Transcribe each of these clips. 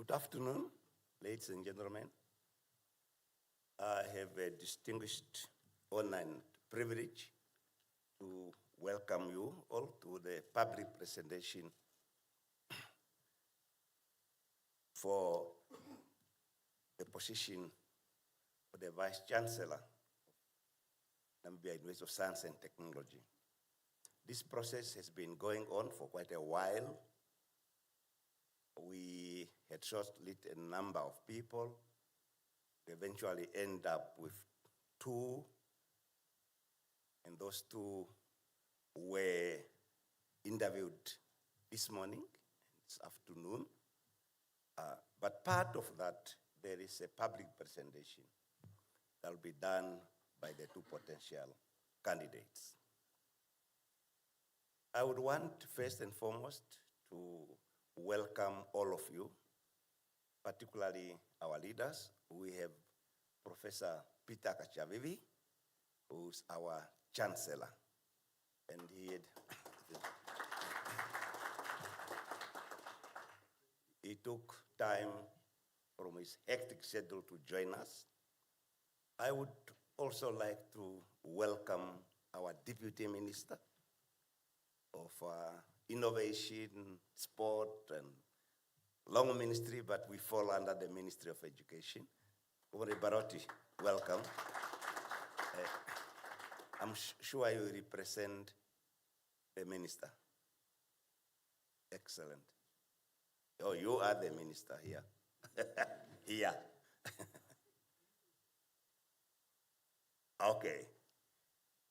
Good afternoon, ladies and gentlemen. I have a distinguished honor and privilege to welcome you all to the public presentation for the position of the Vice Chancellor of Namibia University of Science and Technology. This process has been going on for quite a while. We had shortlisted a number of people. We eventually end up with two, and those two were interviewed this morning, this afternoon. But part of that, there is a public presentation that will be done by the two potential candidates. I would want, first and foremost, to welcome all of you, particularly our leaders. We have Professor Peter Kachavivi, who's our Chancellor. And he took time from his hectic schedule to join us. I would also like to welcome our Deputy Minister of Innovation, Sport, and long ministry, but we fall under the Ministry of Education. Omri Barotti, welcome. I'm sure you represent the minister. Excellent. Oh, you are the minister here. Here. Okay.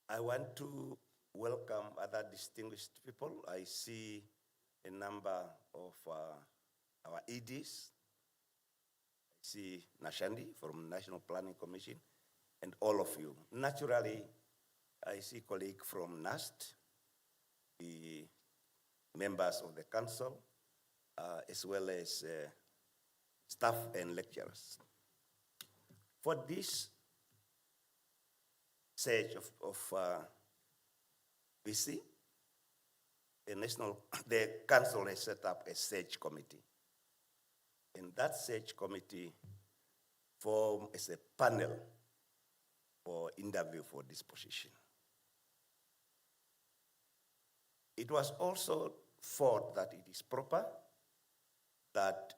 I want to welcome other distinguished people. I see a number of our EDs. I see Nashandi from National Planning Commission, and all of you. Naturally, I see colleagues from Nust, the members of the council, as well as staff and lecturers. For this stage of VC, the council has set up a search committee. And that search committee formed as a panel for interview for this position. It was also thought that it is proper that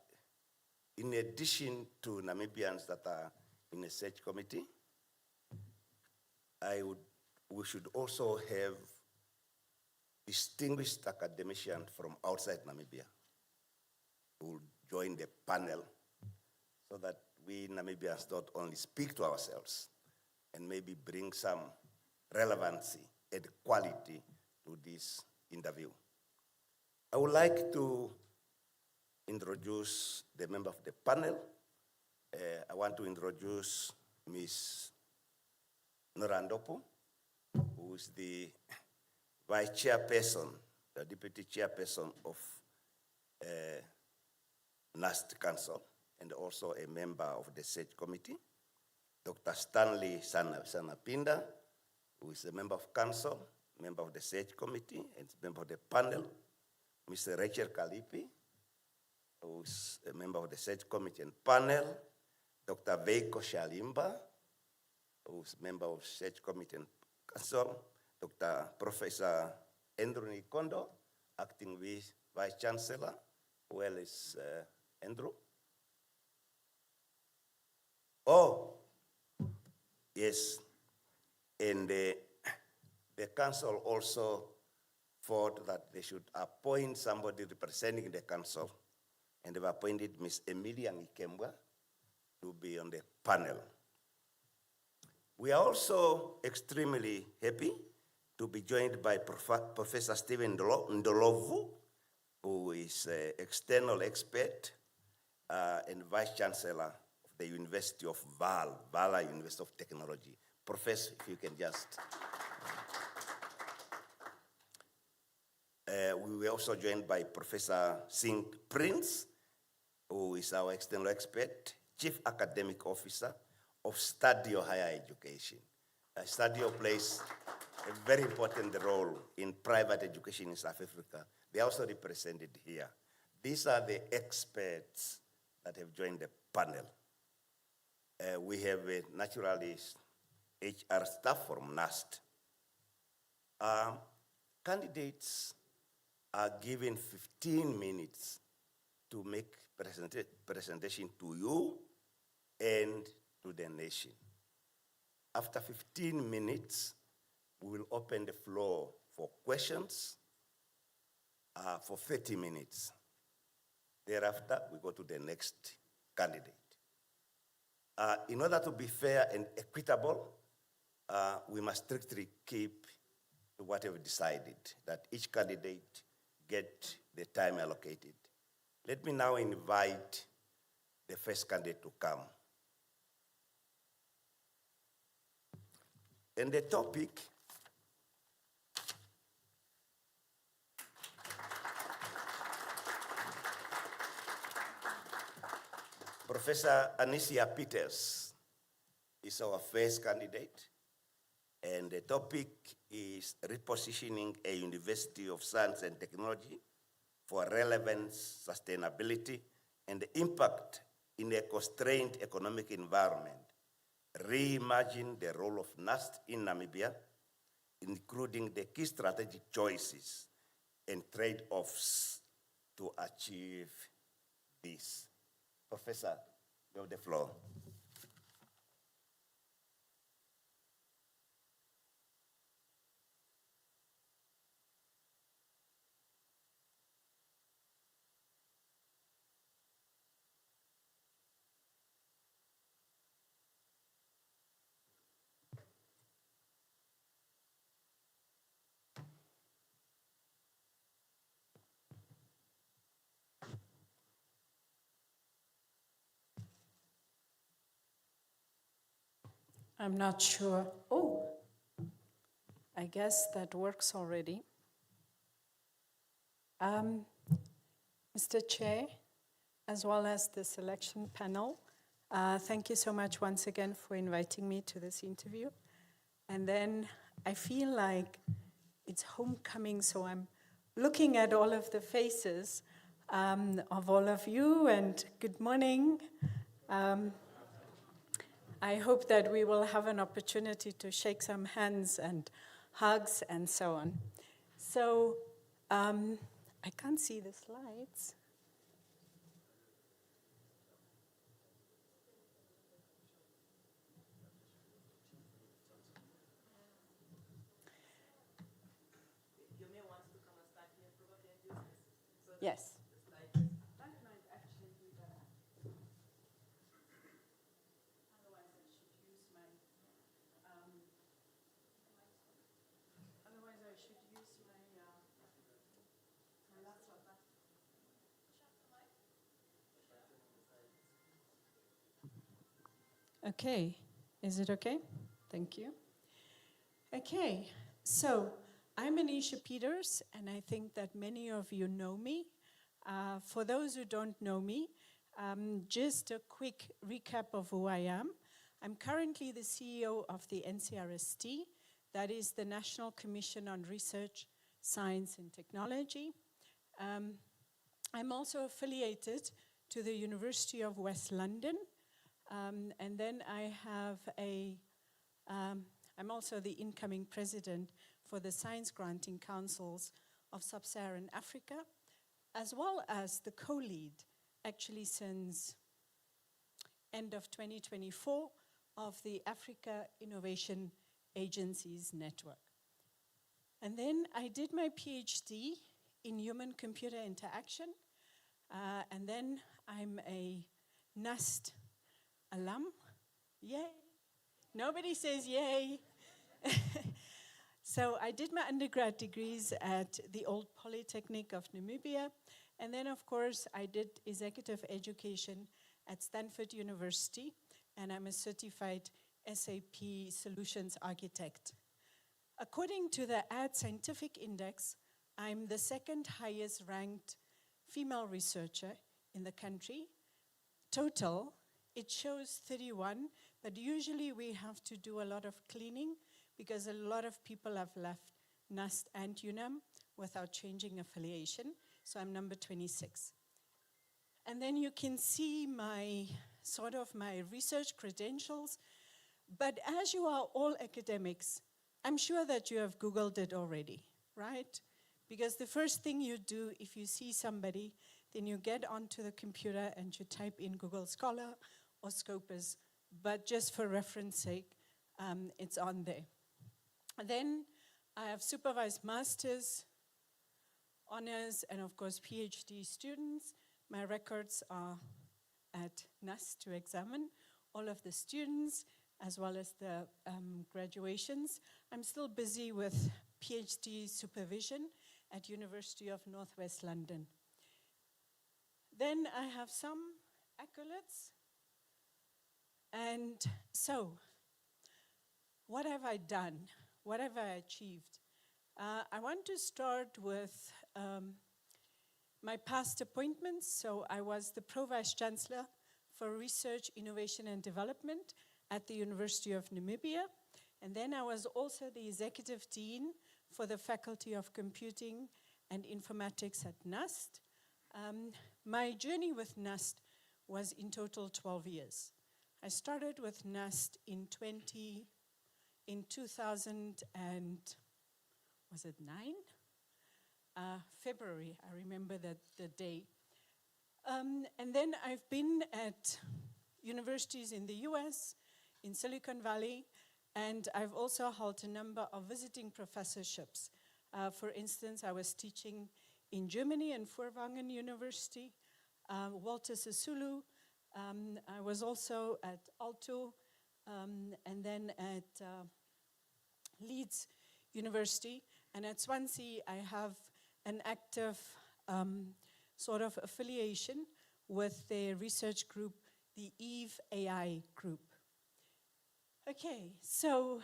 in addition to Namibians that are in a search committee, we should also have distinguished academicians from outside Namibia who will join the panel so that we Namibians not only speak to ourselves and maybe bring some relevancy and quality to this interview. I would like to introduce the member of the panel. I want to introduce Ms. Norandopo, who is the Vice Chairperson, the Deputy Chairperson of Nust Council, and also a member of the Search Committee. Dr. Stanley Sanapinda, who is a member of Council, member of the Search Committee, and member of the panel. Mr. Rachel Kalipi, who is a member of the Search Committee and panel. Dr. Veiko Shalimba, who is a member of Search Committee and Council. Dr. Professor Andrew Nikondo, acting Vice Chancellor, well as Andrew. Oh, yes, and the council also thought that they should appoint somebody representing the council, and they've appointed Ms. Emilia Ngikembwa to be on the panel. We are also extremely happy to be joined by Professor Stephen Ndolovu, who is an external expert and Vice Chancellor of the University of Vala University of Technology. Professor, if you can just. We were also joined by Professor Singh Prince, who is our external expert, Chief Academic Officer of Stadio Higher Education. Stadio plays a very important role in private education in South Africa. They are also represented here. These are the experts that have joined the panel. We have naturally HR staff from Nust. Candidates are given 15 minutes to make presentation to you and to the nation. After 15 minutes, we will open the floor for questions for 30 minutes. Thereafter, we go to the next candidate. In order to be fair and equitable, we must strictly keep to what we've decided, that each candidate get the time allocated. Let me now invite the first candidate to come. And the topic Professor Anicia Peters is our first candidate, and the topic is repositioning a University of Science and Technology for relevance, sustainability, and the impact in a constrained economic environment. Reimagine the role of Nust in Namibia, including the key strategic choices and trade-offs to achieve this. Professor, you have the floor. I'm not sure. Oh, I guess that works already. Mr. Chair, as well as the selection panel, thank you so much once again for inviting me to this interview. And then I feel like it's homecoming, so I'm looking at all of the faces of all of you, and good morning. I hope that we will have an opportunity to shake some hands and hugs and so on. So I can't see the slides. You may want to come and start here, probably and do this. So Yes. that might actually be better. Otherwise, I should use my. Otherwise, I should use my laptop. Okay. Is it okay? Thank you. Okay. So I'm Anisha Peters, and I think that many of you know me. For those who don't know me, just a quick recap of who I am. I'm currently the CEO of the NCRST, that is the National Commission on Research, Science and Technology. I'm also affiliated to the University of West London, and then I have I'm also the incoming president for the Science Granting Councils of Sub-Saharan Africa, as well as the co-lead, actually since end of 2024, of the Africa Innovation Agencies Network. And then I did my PhD in human-computer interaction, and then I'm a Nust alum. Yay! Nobody says yay. So I did my undergrad degrees at the Old Polytechnic of Namibia, and then of course I did executive education at Stanford University, and I'm a certified SAP Solutions Architect. According to the Ad Scientific Index, I'm the second highest ranked female researcher in the country. Total, it shows 31, but usually we have to do a lot of cleaning because a lot of people have left Nust and UNAM without changing affiliation, so I'm number 26. And then you can see my research credentials. But as you are all academics, I'm sure that you have Googled it already, right? Because the first thing you do if you see somebody, then you get onto the computer and you type in Google Scholar or Scopus, but just for reference sake, it's on there. And then I have supervised masters, honors, and of course PhD students. My records are at Nust to examine all of the students as well as the graduations. I'm still busy with PhD supervision at University of Northwest London. Then I have some accolades. And so, what have I done? What have I achieved? I want to start with my past appointments. So I was the Pro-Vice Chancellor for Research, Innovation and Development at the University of Namibia. And then I was also the Executive Dean for the Faculty of Computing and Informatics at Nust. My journey with Nust was in total 12 years. I started with Nust in 2000 and, was it 9? February, I remember the day. And then I've been at universities in the US, in Silicon Valley, and I've also held a number of visiting professorships. For instance, I was teaching in Germany in Furtwangen University, Walter Sisulu. I was also at Aalto, and then at Leeds University. And at Swansea, I have an active sort of affiliation with their research group, the EVE AI group. Okay, so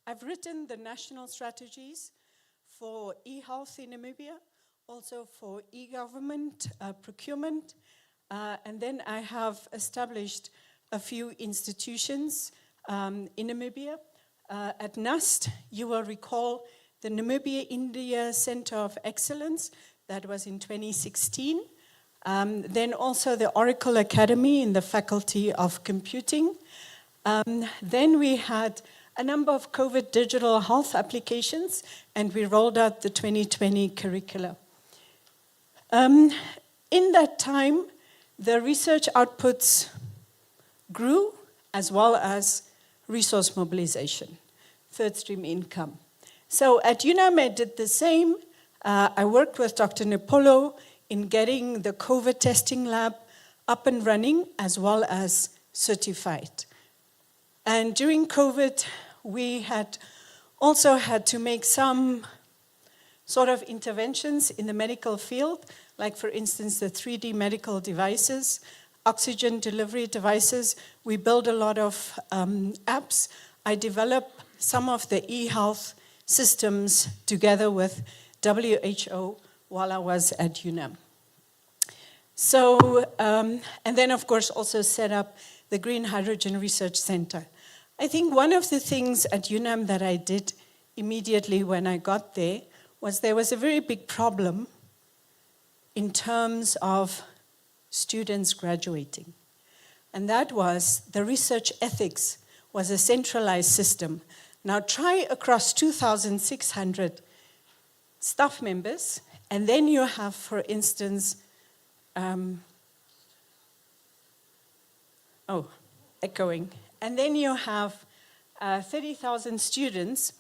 I've written the national strategies for e-health in Namibia, also for e-government procurement, and then I have established a few institutions in Namibia. At Nust, you will recall the Namibia-India Center of Excellence, that was in 2016. Then also the Oracle Academy in the Faculty of Computing. Then we had a number of COVID digital health applications, and we rolled out the 2020 curricula. In that time, the research outputs grew, as well as resource mobilization, third stream income. So at UNAM, I did the same. I worked with Dr. Nepolo in getting the COVID testing lab up and running, as well as certified. And during COVID, we had also had to make some sort of interventions in the medical field, like for instance, the 3D medical devices, oxygen delivery devices. We build a lot of apps. I developed some of the e-health systems together with WHO while I was at UNAM. So, and then of course also set up the Green Hydrogen Research Center. I think one of the things at UNAM that I did immediately when I got there was a very big problem in terms of students graduating. And that was the research ethics was a centralized system. Now try across 2,600 staff members, and then you have, for instance, echoing. And then you have 30,000 students,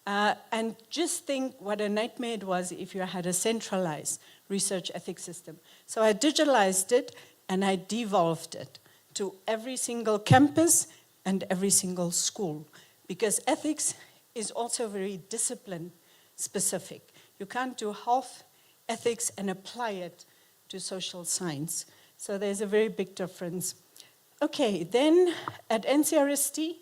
and just think what a nightmare it was if you had a centralized research ethics system. So I digitalized it, and I devolved it to every single campus and every single school, because ethics is also very discipline specific. You can't do health ethics and apply it to social science. So there's a very big difference. Okay, then at NCRST,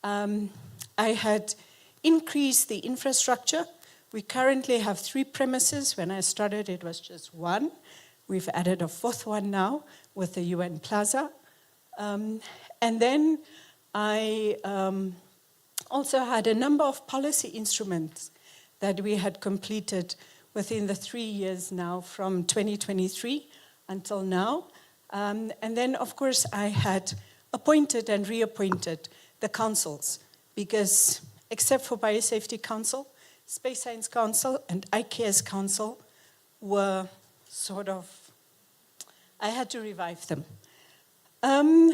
I had increased the infrastructure. We currently have 3 premises. When I started, it was just 1. We've added a 4th one now with the UN Plaza. And then I also had a number of policy instruments that we had completed within the 3 years now from 2023 until now. And then, of course, I had appointed and reappointed the councils because, except for Biosafety Council, Space Science Council, and ICARES Council were sort of, I had to revive them. And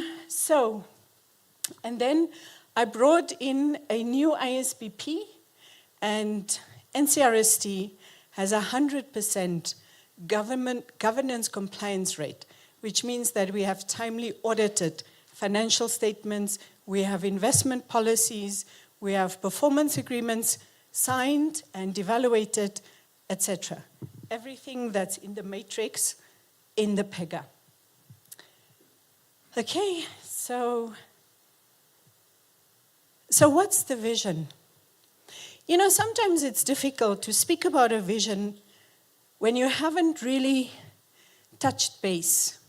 then I brought in a new ISBP, and NCRST has a 100% governance compliance rate, which means that we have timely audited financial statements, we have investment policies, we have performance agreements signed and evaluated, etc. Everything that's in the matrix in the PEGA. Okay, so what's the vision? You know, sometimes it's difficult to speak about a vision when you haven't really touched base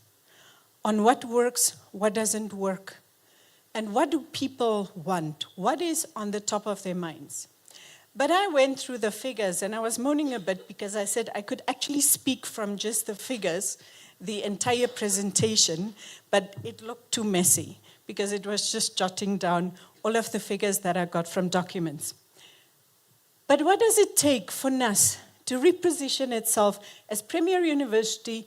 on what works, what doesn't work, and what do people want, what is on the top of their minds. But I went through the figures, and I was moaning a bit because I said I could actually speak from just the figures, the entire presentation, but it looked too messy because it was just jotting down all of the figures that I got from documents. But what does it take for Nust to reposition itself as premier university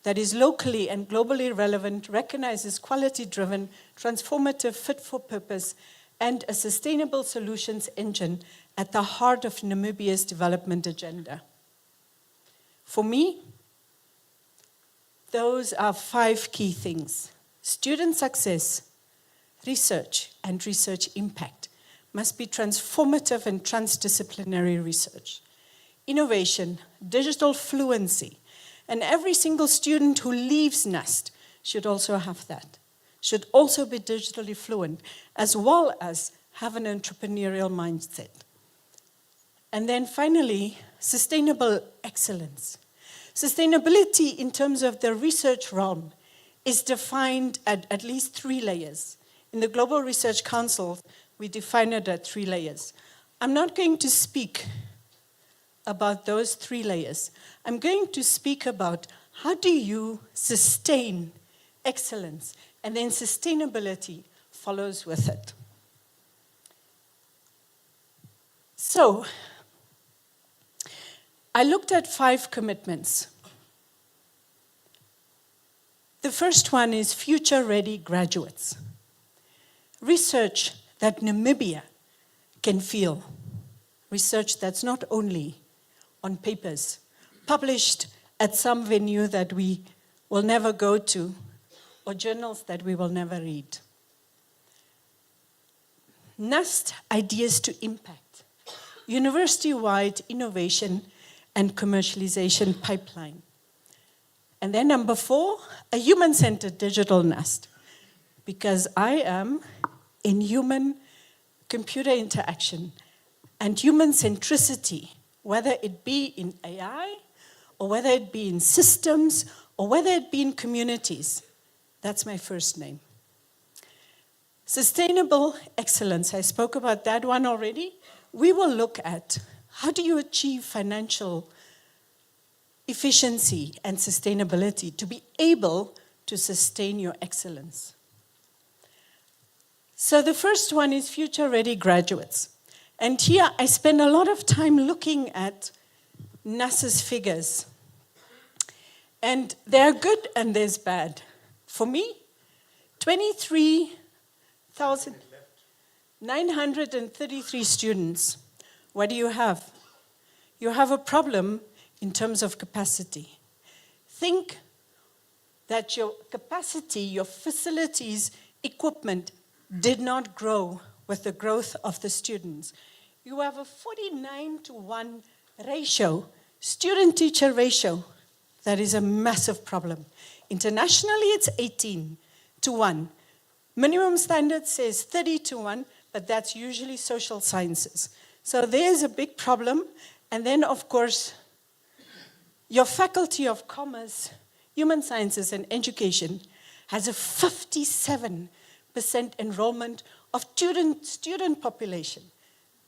that is locally and globally relevant, recognizes quality-driven, transformative, fit for purpose, and a sustainable solutions engine at the heart of Namibia's development agenda? For me, those are 5 key things. Student success, research, and research impact must be transformative and transdisciplinary research. Innovation, digital fluency, and every single student who leaves Nust should also have that, should also be digitally fluent, as well as have an entrepreneurial mindset. And then finally, sustainable excellence. Sustainability in terms of the research realm is defined at least 3 layers. In the Global Research Council, we define it at 3 layers. I'm not going to speak about those 3 layers. I'm going to speak about how do you sustain excellence, and then sustainability follows with it. So, I looked at 5 commitments. The first one is future-ready graduates. Research that Namibia can feel. Research that's not only on papers, published at some venue that we will never go to, or journals that we will never read. Nust Ideas to Impact, university-wide innovation and commercialization pipeline. And then number 4, a human-centered digital Nust, because I am in human-computer interaction and human centricity, whether it be in AI, or whether it be in systems, or whether it be in communities. That's my first name. Sustainable excellence, I spoke about that one already. We will look at how do you achieve financial efficiency and sustainability to be able to sustain your excellence. So the first one is future-ready graduates. And here I spend a lot of time looking at NASA's figures. And they're good and there's bad. For me, 23,933 students. What do you have? You have a problem in terms of capacity. Think that your capacity, your facilities, equipment did not grow with the growth of the students. You have a 49-to-1 ratio, student-teacher ratio. That is a massive problem. Internationally, it's 18-to-1. Minimum standard says 30-to-1, but that's usually social sciences. So there's a big problem. And then, of course, your faculty of commerce, human sciences, and education has a 57% enrollment of student population.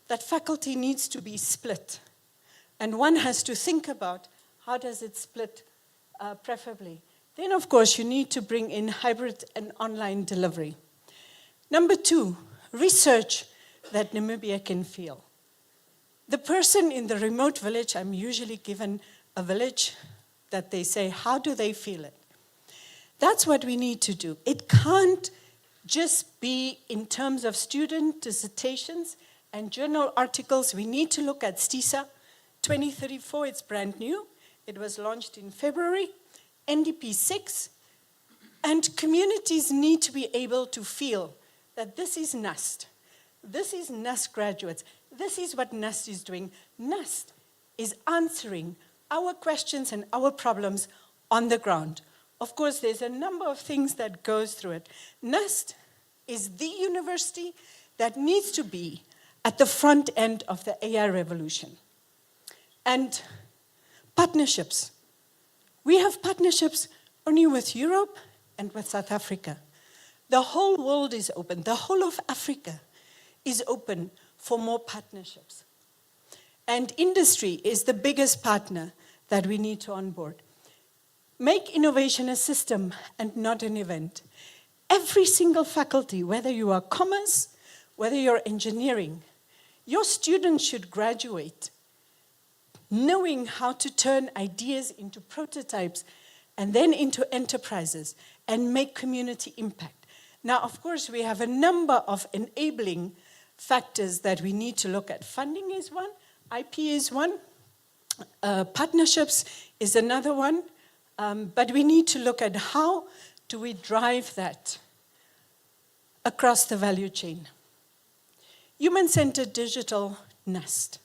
That faculty needs to be split. And one has to think about how does it split preferably. Then, of course, you need to bring in hybrid and online delivery. Number 2, research that Namibia can feel. The person in the remote village, I'm usually given a village that they say, how do they feel it? That's what we need to do. It can't just be in terms of student dissertations and journal articles. We need to look at STISA 2034, it's brand new. It was launched in February, NDP 6, and communities need to be able to feel that this is Nust. This is Nust graduates. This is what Nust is doing. Nust is answering our questions and our problems on the ground. Of course, there's a number of things that goes through it. Nust is the university that needs to be at the front end of the AI revolution. And partnerships. We have partnerships only with Europe and with South Africa. The whole world is open. The whole of Africa is open for more partnerships. And industry is the biggest partner that we need to onboard. Make innovation a system and not an event. Every single faculty, whether you are commerce, whether you're engineering, your students should graduate knowing how to turn ideas into prototypes and then into enterprises and make community impact. Now, of course, we have a number of enabling factors that we need to look at. Funding is one, IP is one, partnerships is another one, but we need to look at how do we drive that across the value chain. Human-centered digital Nust.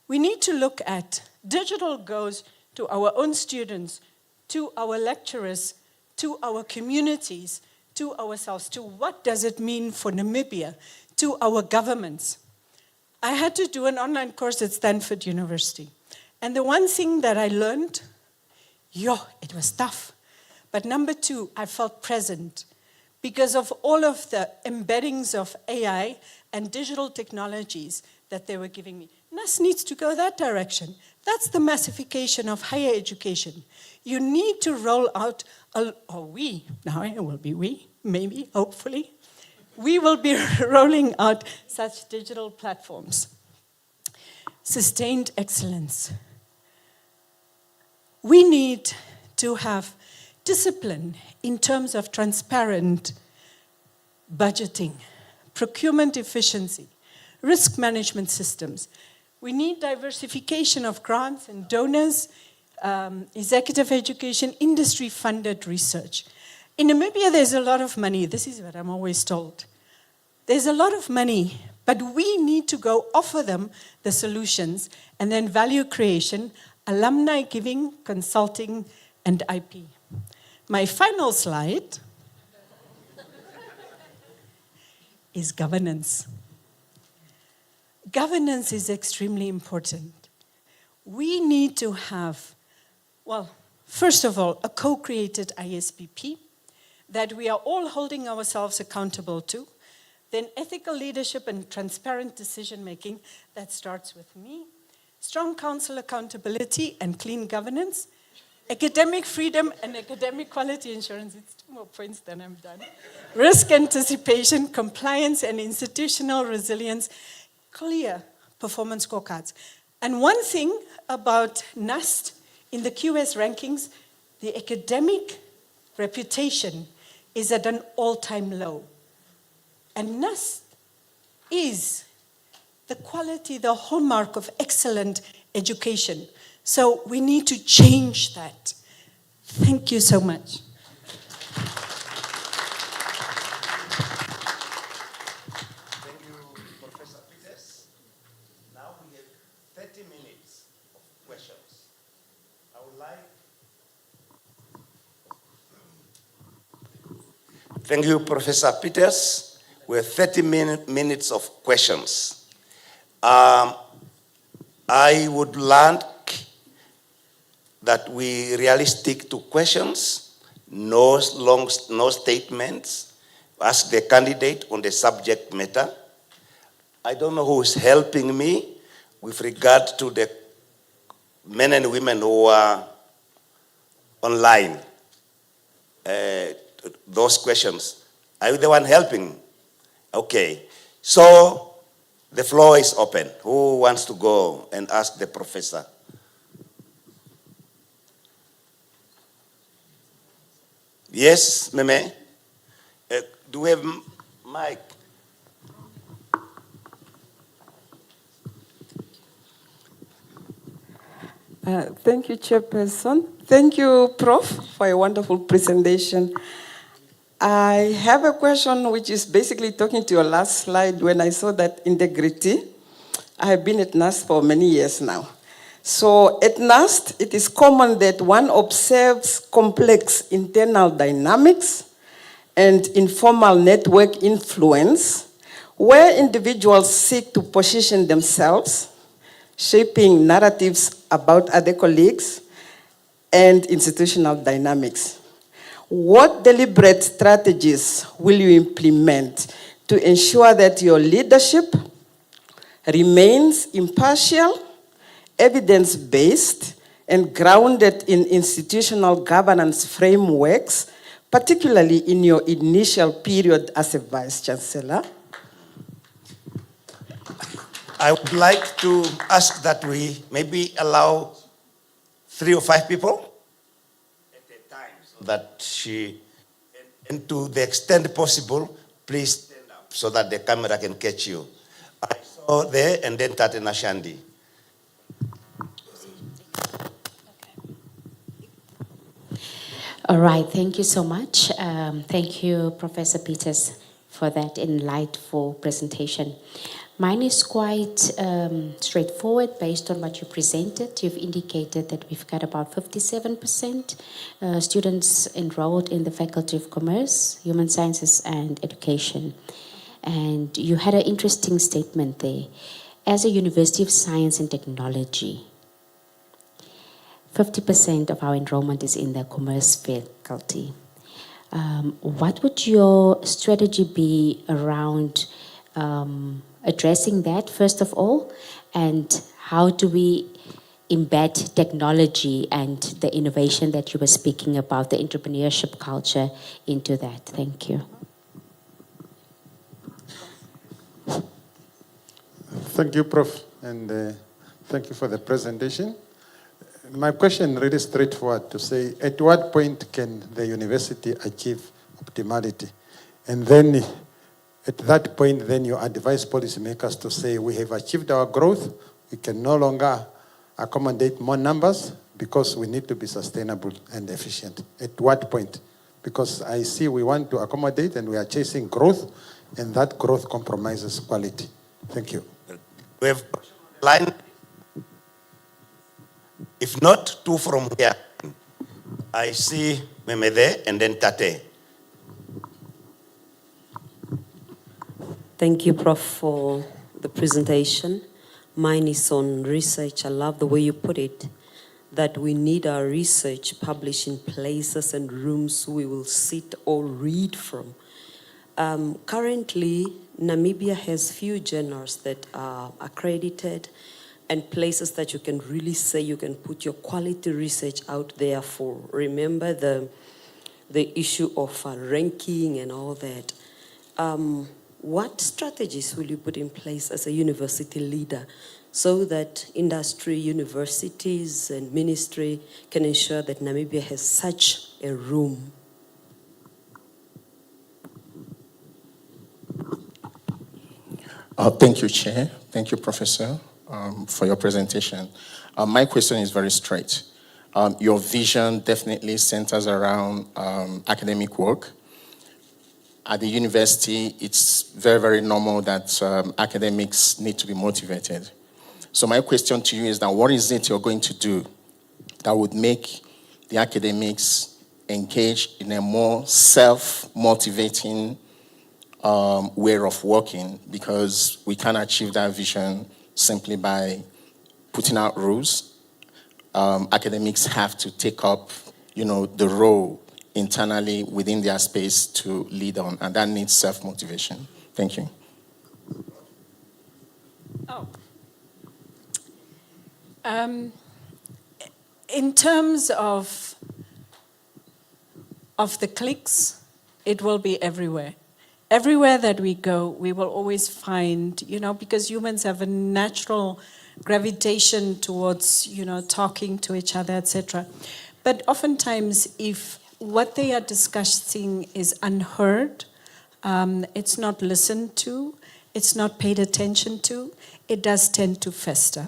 We need to look at digital goes to our own students, to our lecturers, to our communities, to ourselves, to what does it mean for Namibia, to our governments. I had to do an online course at Stanford University. And the one thing that I learned, it was tough. But number 2, I felt present because of all of the embeddings of AI and digital technologies that they were giving me. Nust needs to go that direction. That's the massification of higher education. You need to roll out, now it will be we, maybe, hopefully. We will be rolling out such digital platforms. Sustained excellence. We need to have discipline in terms of transparent budgeting, procurement efficiency, risk management systems. We need diversification of grants and donors, executive education, industry-funded research. In Namibia, there's a lot of money. This is what I'm always told. There's a lot of money, but we need to go offer them the solutions, and then value creation, alumni giving, consulting, and IP. My final slide is governance. Governance is extremely important. We need to have, first of all, a co-created ISBP that we are all holding ourselves accountable to. Then ethical leadership and transparent decision-making, that starts with me. Strong council accountability and clean governance. Academic freedom and academic quality insurance. It's 2 more points, then I'm done. Risk anticipation, compliance and institutional resilience. Clear performance scorecards. And one thing about Nust in the QS rankings, the academic reputation is at an all-time low. And Nust is the quality, the hallmark of excellent education. So we need to change that. Thank you so much. Thank you, Professor Peters. Now we have 30 minutes of questions. I would like... Thank you, Professor Peters. We have 30 minutes of questions. I would like that we really stick to questions, no statements. Ask the candidate on the subject matter. I don't know who is helping me with regard to the men and women who are online. those questions. Are you the one helping? Okay. So the floor is open. Who wants to go and ask the professor? Yes, Meme? Do we have mic? Thank you, Chairperson. Thank you, Prof, for a wonderful presentation. I have a question which is basically talking to your last slide when I saw that integrity. I have been at Nust for many years now. So at Nust, it is common that one observes complex internal dynamics and informal network influence where individuals seek to position themselves, shaping narratives about other colleagues and institutional dynamics. What deliberate strategies will you implement to ensure that your leadership remains impartial, evidence-based, and grounded in institutional governance frameworks, particularly in your initial period as a Vice Chancellor? I would like to ask that we maybe allow 3 or 5 people at a time so that she, and to the extent possible, please stand up so that the camera can catch you. I saw there and then Tate Nashandi. All right, thank you so much. Thank you, Professor Peters, for that enlightful presentation. Mine is quite straightforward based on what you presented. You've indicated that we've got about 57% students enrolled in the Faculty of Commerce, Human Sciences and Education. And you had an interesting statement there. As a University of Science and Technology, 50% of our enrollment is in the commerce faculty. What would your strategy be around addressing that, first of all? And how do we embed technology and the innovation that you were speaking about, the entrepreneurship culture, into that? Thank you. Thank you, Prof, and thank you for the presentation. My question really straightforward to say, at what point can the university achieve optimality? And then at that point, then you advise policymakers to say, we have achieved our growth, we can no longer accommodate more numbers because we need to be sustainable and efficient. At what point? Because I see we want to accommodate and we are chasing growth, and that growth compromises quality. Thank you. We have line. If not, 2 from here. I see Meme there and then Tate. Thank you, Prof, for the presentation. Mine is on research. I love the way you put it, that we need our research published in places and rooms we will sit or read from. Currently, Namibia has few journals that are accredited and places that you can really say you can put your quality research out there for. Remember the issue of ranking and all that. What strategies will you put in place as a university leader so that industry, universities, and ministry can ensure that Namibia has such a room? Thank you, Chair. Thank you, Professor, for your presentation. My question is very straight. Your vision definitely centers around academic work. At the university, it's very, very normal that academics need to be motivated. So my question to you is that what is it you're going to do that would make the academics engage in a more self-motivating way of working, because we can't achieve that vision simply by putting out rules. Academics have to take up, the role internally within their space to lead on, and that needs self-motivation. Thank you. In terms of of the clicks, it will be everywhere. Everywhere that we go, we will always find, because humans have a natural gravitation towards, talking to each other, etc. But oftentimes, if what they are discussing is unheard, it's not listened to, it's not paid attention to, it does tend to fester.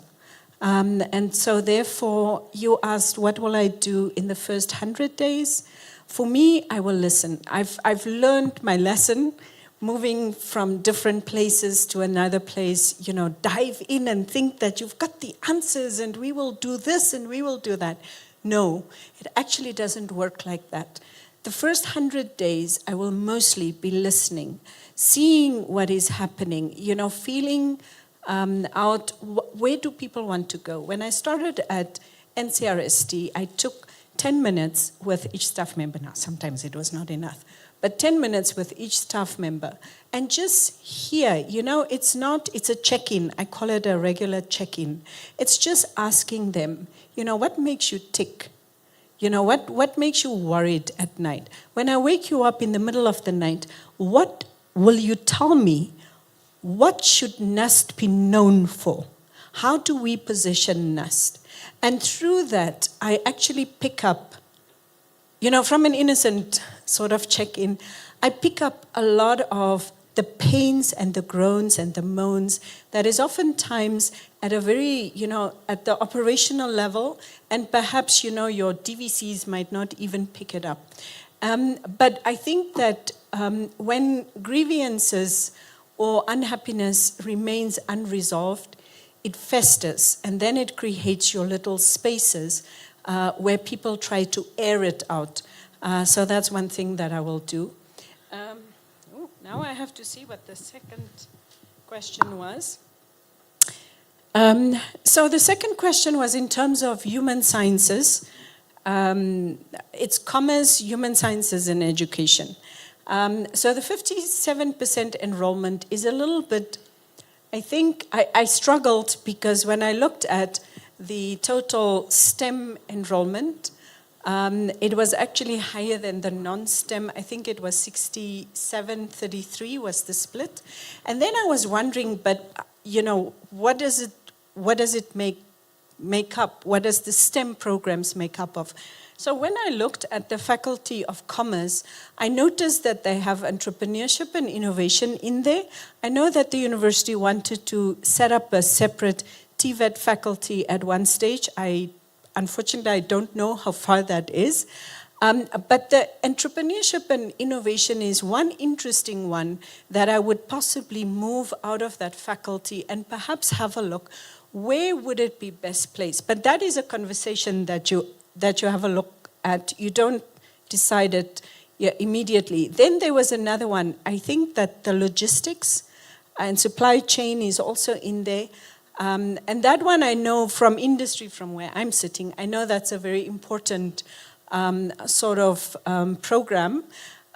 And so therefore, you asked, what will I do in the first 100 days? For me, I will listen. I've learned my lesson, moving from different places to another place, dive in and think that you've got the answers and we will do this and we will do that. No, it actually doesn't work like that. The first 100 days, I will mostly be listening, seeing what is happening, feeling out where do people want to go. When I started at NCRST, I took 10 minutes with each staff member. Now, sometimes it was not enough, but 10 minutes with each staff member and just hear, it's a check-in. I call it a regular check-in. It's just asking them, what makes you tick? What makes you worried at night? When I wake you up in the middle of the night, what will you tell me? What should Nust be known for? How do we position Nust? And through that, I actually pick up, from an innocent sort of check-in, I pick up a lot of the pains and the groans and the moans that is oftentimes at a very, at the operational level, and perhaps, your DVCs might not even pick it up. But I think that when grievances or unhappiness remains unresolved, it festers, and then it creates your little spaces where people try to air it out. So that's one thing that I will do. Now I have to see what the second question was. So the second question was in terms of human sciences. It's commerce, human sciences, and education. So the 57% enrollment is a little bit, I think, I struggled because when I looked at the total STEM enrollment, it was actually higher than the non-STEM. I think it was 67-33 was the split. And then I was wondering, but, what does it make up? What does the STEM programs make up of? So when I looked at the Faculty of Commerce, I noticed that they have entrepreneurship and innovation in there. I know that the university wanted to set up a separate TVET faculty at one stage. Unfortunately, I don't know how far that is. But the entrepreneurship and innovation is one interesting one that I would possibly move out of that faculty and perhaps have a look. Where would it be best placed? But that is a conversation that you have a look at. You don't decide it immediately. Then there was another one. I think that the logistics and supply chain is also in there. And that one I know from industry, from where I'm sitting, I know that's a very important program.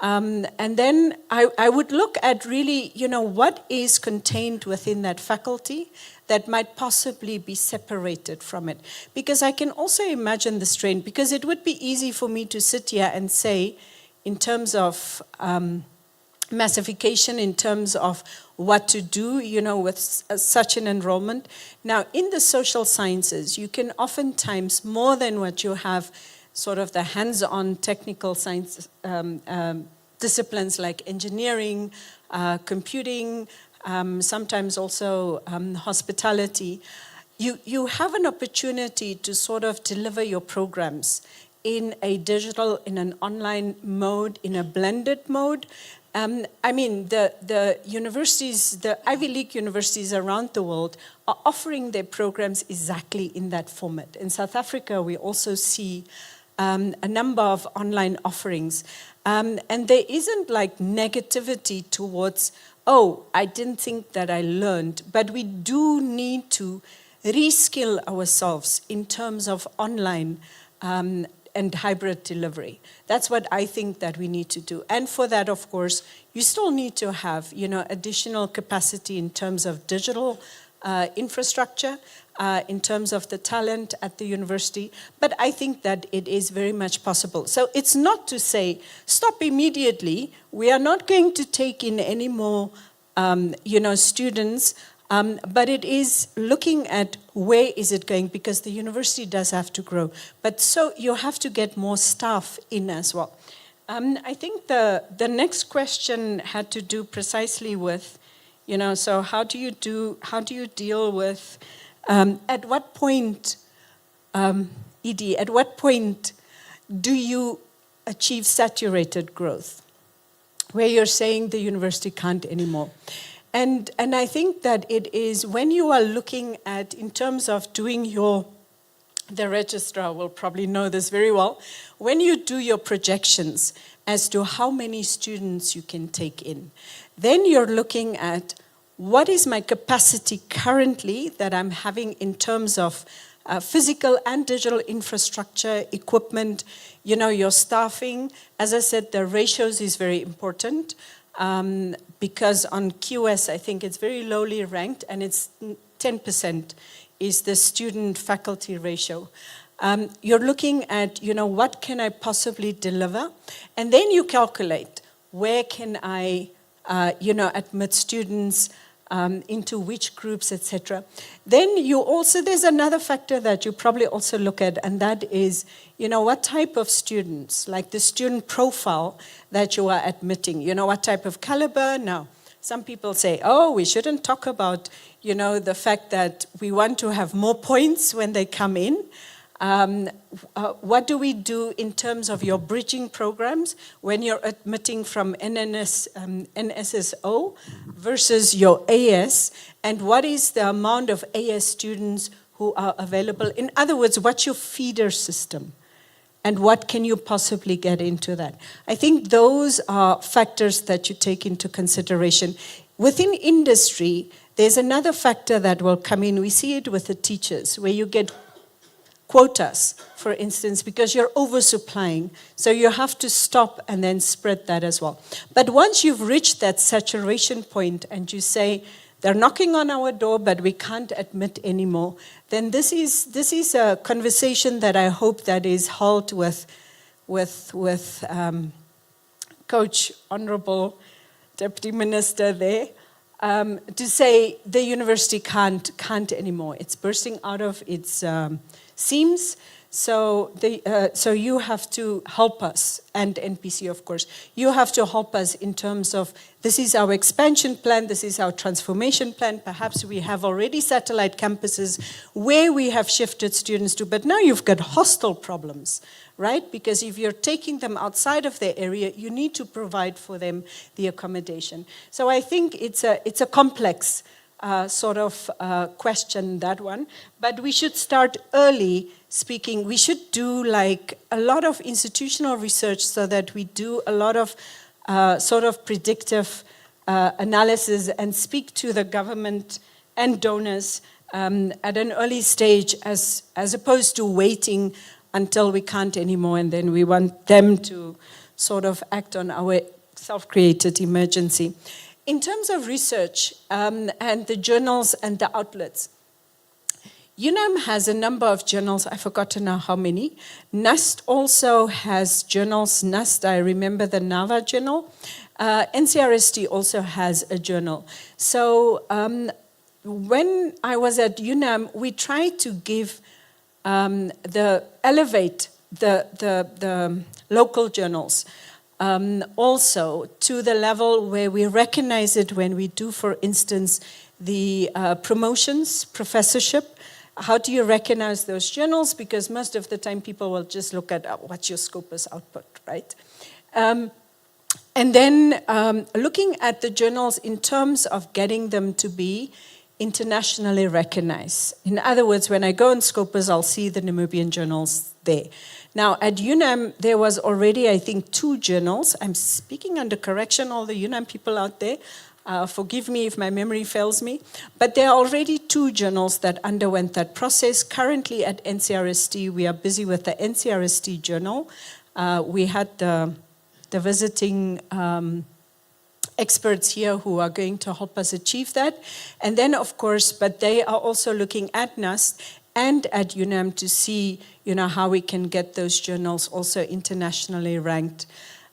And then I would look at really, what is contained within that faculty that might possibly be separated from it. Because I can also imagine the strain, because it would be easy for me to sit here and say, in terms of massification, in terms of what to do, with such an enrollment. Now, in the social sciences, you can oftentimes, more than what you have, sort of the hands-on technical science disciplines like engineering, computing, sometimes also hospitality, you have an opportunity to sort of deliver your programs in a digital, in an online mode, in a blended mode. The universities, the Ivy League universities around the world are offering their programs exactly in that format. In South Africa, we also see a number of online offerings. And there isn't like negativity towards, I didn't think that I learned, but we do need to reskill ourselves in terms of online and hybrid delivery. That's what I think that we need to do. And for that, of course, you still need to have, additional capacity in terms of digital infrastructure. in terms of the talent at the university, but I think that it is very much possible. So it's not to say, stop immediately, we are not going to take in any more students, but it is looking at where is it going, because the university does have to grow. But so you have to get more staff in as well. I think the next question had to do precisely with, so how do you deal with, at what point, Edie, at what point do you achieve saturated growth, where you're saying the university can't anymore? And I think that it is when you are looking at, in terms of doing the registrar will probably know this very well, when you do your projections as to how many students you can take in, then you're looking at what is my capacity currently that I'm having in terms of physical and digital infrastructure, equipment, your staffing. As I said, the ratios is very important because on QS, I think it's very lowly ranked, and it's 10% is the student-faculty ratio. You're looking at, what can I possibly deliver? And then you calculate, where can I, admit students into which groups, etc. Then there's another factor that you probably also look at, and that is, what type of students, like the student profile that you are admitting, what type of caliber. Now, some people say, we shouldn't talk about, the fact that we want to have more points when they come in. What do we do in terms of your bridging programs when you're admitting from NSSO versus your AS, and what is the amount of AS students who are available? In other words, what's your feeder system? And what can you possibly get into that? I think those are factors that you take into consideration. Within industry, there's another factor that will come in. We see it with the teachers, where you get quotas, for instance, because you're oversupplying. So you have to stop and then spread that as well. But once you've reached that saturation point and you say, they're knocking on our door, but we can't admit anymore, then this is a conversation that I hope that is held with Coach Honorable Deputy Minister there, to say the university can't anymore. It's bursting out of its seams. So you have to help us, and NPC, of course. You have to help us in terms of, this is our expansion plan, this is our transformation plan. Perhaps we have already satellite campuses where we have shifted students to, but now you've got hostel problems, right? Because if you're taking them outside of their area, you need to provide for them the accommodation. So I think it's a complex question, that one. But we should start early speaking. We should do like a lot of institutional research so that we do a lot of predictive analysis and speak to the government and donors at an early stage as opposed to waiting until we can't anymore and then we want them to sort of act on our self-created emergency. In terms of research and the journals and the outlets, UNAM has a number of journals. I've forgotten now how many. Nust also has journals. Nust, I remember the NAVA journal. NCRST also has a journal. So when I was at UNAM, we tried to give elevate the local journals also to the level where we recognize it when we do, for instance, the promotions, professorship. How do you recognize those journals? Because most of the time people will just look at what's your Scopus output, right? And then looking at the journals in terms of getting them to be internationally recognized. In other words, when I go on Scopus, I'll see the Namibian journals there. Now, at UNAM, there was already, I think, 2 journals. I'm speaking under correction, all the UNAM people out there. Forgive me if my memory fails me. But there are already 2 journals that underwent that process. Currently at NCRST, we are busy with the NCRST journal. We had the visiting experts here who are going to help us achieve that. And then, of course, but they are also looking at Nust and at UNAM to see, how we can get those journals also internationally ranked.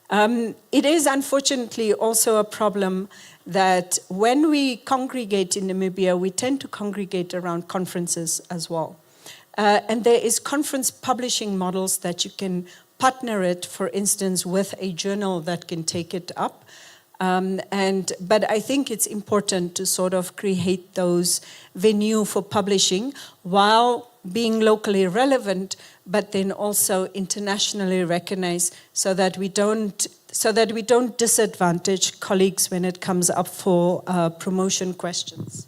It is unfortunately also a problem that when we congregate in Namibia, we tend to congregate around conferences as well. And there is conference publishing models that you can partner it, for instance, with a journal that can take it up. But I think it's important to sort of create those venues for publishing while being locally relevant, but then also internationally recognized, so that we don't disadvantage colleagues when it comes up for promotion questions.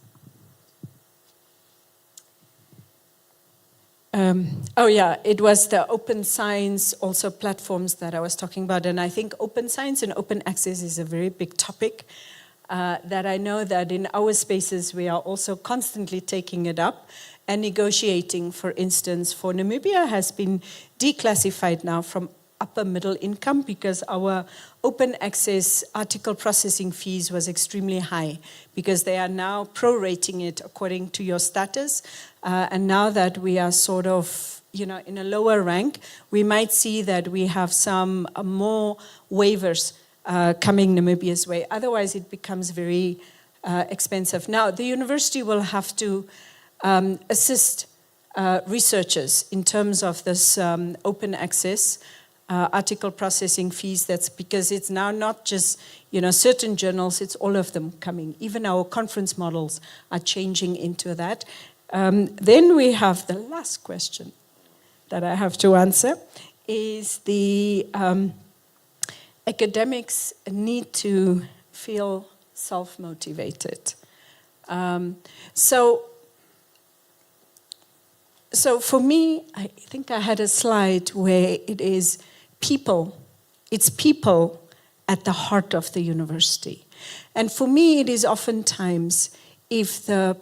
It was the open science also platforms that I was talking about. And I think open science and open access is a very big topic that I know that in our spaces we are also constantly taking it up and negotiating. For instance, for Namibia has been declassified now from upper middle income because our open access article processing fees was extremely high, because they are now prorating it according to your status. And now that we are sort of, in a lower rank, we might see that we have some more waivers coming Namibia's way. Otherwise, it becomes very expensive. Now, the university will have to assist researchers in terms of this open access article processing fees. That's because it's now not just certain journals, it's all of them coming. Even our conference models are changing into that. Then we have the last question that I have to answer, is the academics need to feel self-motivated. So for me, I think I had a slide where it is people. It's people at the heart of the university. And for me, it is oftentimes if the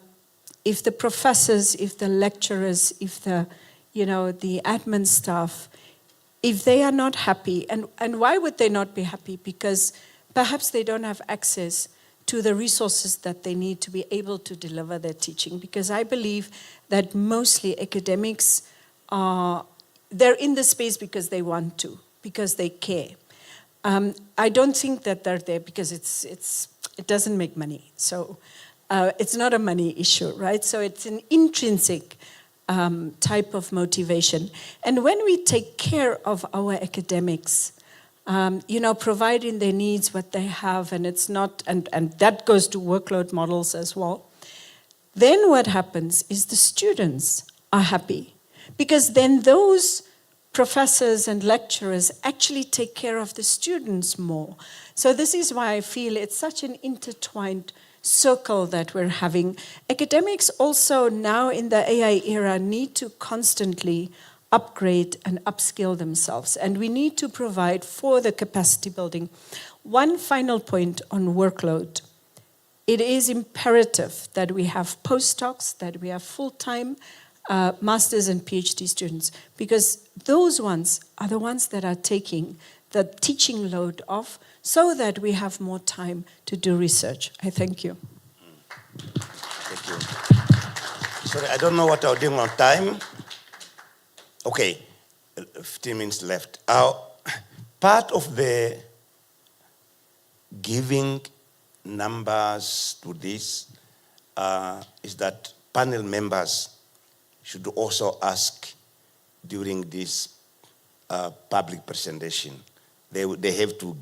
professors, if the lecturers, if the admin staff, if they are not happy, and why would they not be happy? Because perhaps they don't have access to the resources that they need to be able to deliver their teaching. Because I believe that mostly academics they're in the space because they want to, because they care. I don't think that they're there because it doesn't make money. So it's not a money issue, right? So it's an intrinsic type of motivation. And when we take care of our academics, providing their needs, what they have, and it's not, and that goes to workload models as well, then what happens is the students are happy, because then those professors and lecturers actually take care of the students more. So this is why I feel it's such an intertwined circle that we're having. Academics also now in the AI era need to constantly upgrade and upskill themselves, and we need to provide for the capacity building. One final point on workload. It is imperative that we have postdocs, that we have full-time masters and PhD students, because those ones are the ones that are taking the teaching load off, so that we have more time to do research. I thank you. Thank you. Sorry, I don't know what I'm doing on time. Okay, 15 minutes left. Part of the giving numbers to this is that panel members should also ask during this public presentation. They have to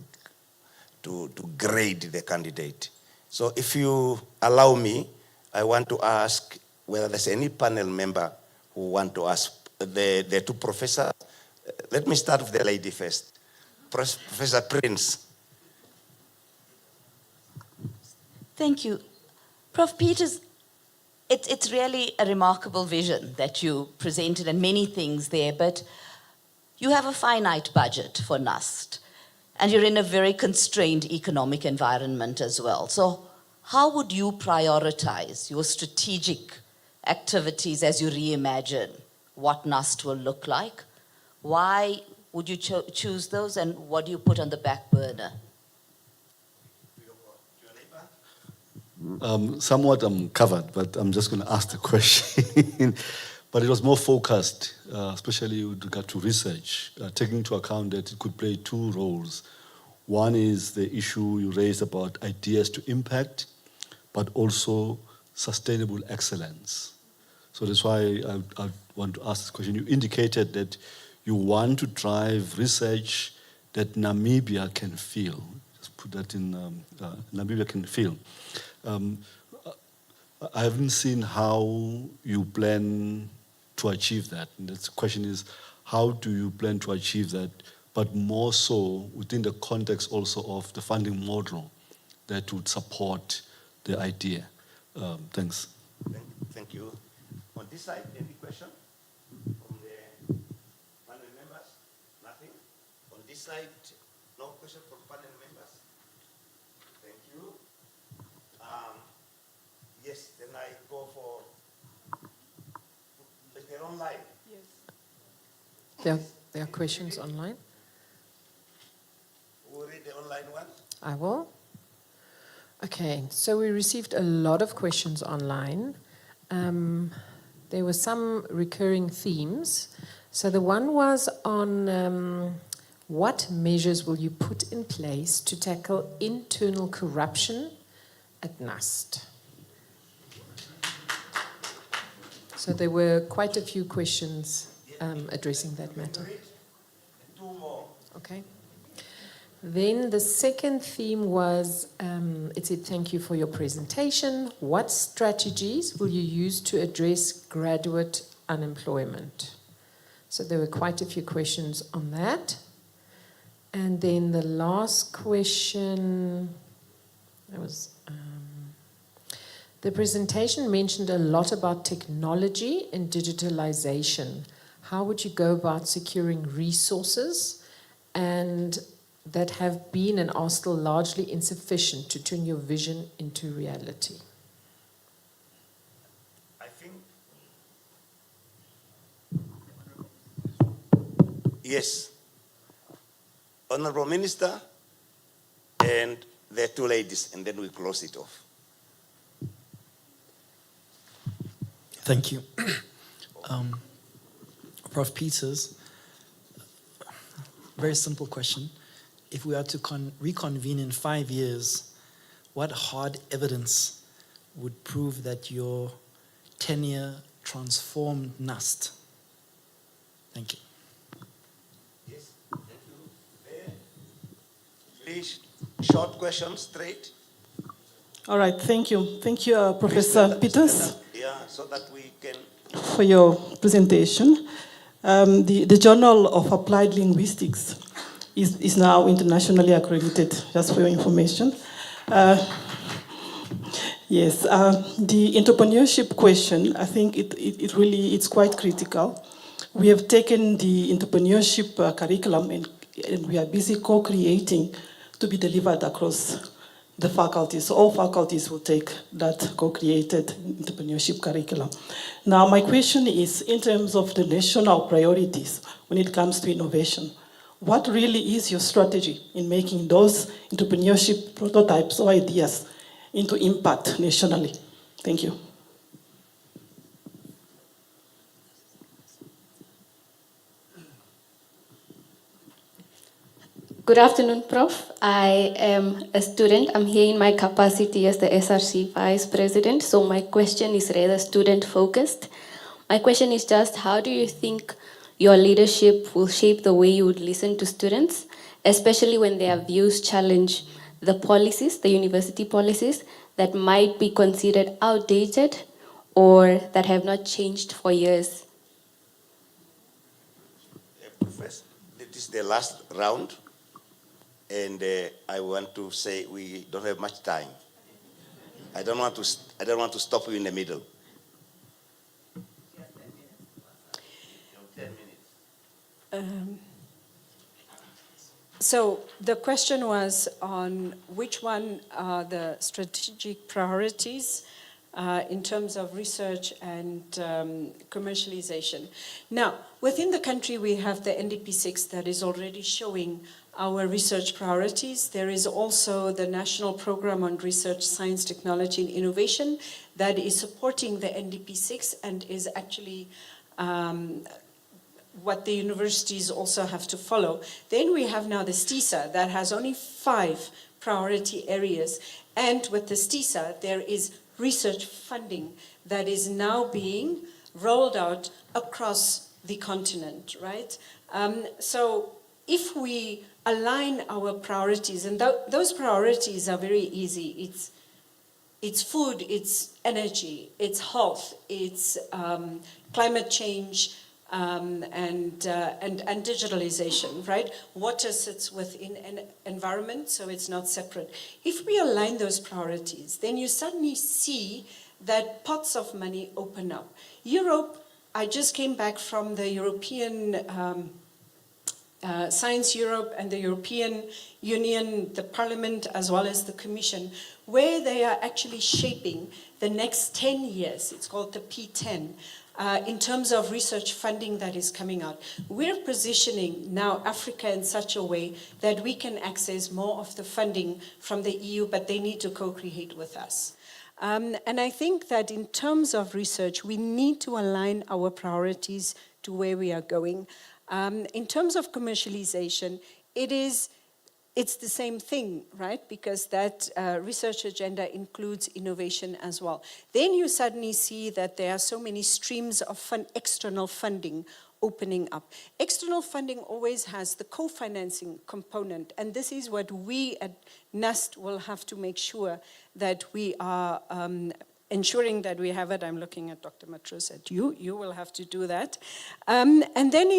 grade the candidate. So if you allow me, I want to ask whether there's any panel member who want to ask the two professors. Let me start with the lady first. Professor Prince. Thank you. Prof. Peters, it's really a remarkable vision that you presented, and many things there, but you have a finite budget for Nust, and you're in a very constrained economic environment as well. So how would you prioritize your strategic activities as you reimagine what Nust will look like? Why would you choose those, and what do you put on the back burner? Somewhat I'm covered, but I'm just going to ask the question. But it was more focused, especially with regard to research, taking into account that it could play two roles. One is the issue you raised about ideas to impact, but also sustainable excellence. So that's why I want to ask this question. You indicated that you want to drive research that Namibia can feel. Just put that in, Namibia can feel. I haven't seen how you plan to achieve that. And the question is, how do you plan to achieve that, but more so within the context also of the funding model that would support the idea? Thanks. Thank you. On this side, any question from the panel members? Nothing? On this side, no question from panel members? Thank you. Yes, then I go for, is there online? There are questions online. Who will read the online one? I will. Okay, so we received a lot of questions online. There were some recurring themes. So the one was on what measures will you put in place to tackle internal corruption at Nust? So there were quite a few questions addressing that matter. Two more. Okay. Then the second theme was, it said, thank you for your presentation. What strategies will you use to address graduate unemployment? So there were quite a few questions on that. And then the last question, that was, the presentation mentioned a lot about technology and digitalization. How would you go about securing resources and that have been and are still largely insufficient to turn your vision into reality? I think, yes. Honorable Minister and the two ladies, and then we close it off. Thank you. Prof. Peters, very simple question. If we are to reconvene in 5 years, what hard evidence would prove that your tenure transformed Nust? Thank you. Yes, thank you. Please, short question, straight. All right, thank you. Thank you, Professor Peters. Yeah, so that we can. For your presentation. The Journal of Applied Linguistics is now internationally accredited, just for your information. Yes, the entrepreneurship question, I think it's quite critical. We have taken the entrepreneurship curriculum and we are busy co-creating to be delivered across the faculties. So all faculties will take that co-created entrepreneurship curriculum. Now, my question is, in terms of the national priorities when it comes to innovation, what really is your strategy in making those entrepreneurship prototypes or ideas into impact nationally? Thank you. Good afternoon, Prof. I am a student. I'm here in my capacity as the SRC Vice President, so my question is rather student-focused. My question is just, how do you think your leadership will shape the way you would listen to students, especially when their views challenge the policies, the university policies, that might be considered outdated or that have not changed for years? Professor, this is the last round. And I want to say we don't have much time. I don't want to stop you in the middle. 10 minutes. So the question was on which one are the strategic priorities in terms of research and commercialization. Now, within the country, we have the NDP 6 that is already showing our research priorities. There is also the National Program on Research, Science, Technology and Innovation that is supporting the NDP6 and is actually what the universities also have to follow. Then we have now the STISA that has only 5 priority areas. And with the STISA, there is research funding that is now being rolled out across the continent, right? So if we align our priorities, and those priorities are very easy. It's food, it's energy, it's health, it's climate change, and digitalization, right? Water sits within an environment, so it's not separate. If we align those priorities, then you suddenly see that pots of money open up. Europe, I just came back from the European Science Europe and the European Union, the Parliament, as well as the Commission, where they are actually shaping the next 10 years. It's called the P10. In terms of research funding that is coming out. We're positioning now Africa in such a way that we can access more of the funding from the EU, but they need to co-create with us. And I think that in terms of research, we need to align our priorities to where we are going. In terms of commercialization, it's the same thing, right? Because that research agenda includes innovation as well. Then you suddenly see that there are so many streams of external funding opening up. External funding always has the co-financing component, and this is what we at Nust will have to make sure that we are ensuring that we have it. I'm looking at Dr. Matros, at you. You will have to do that. And then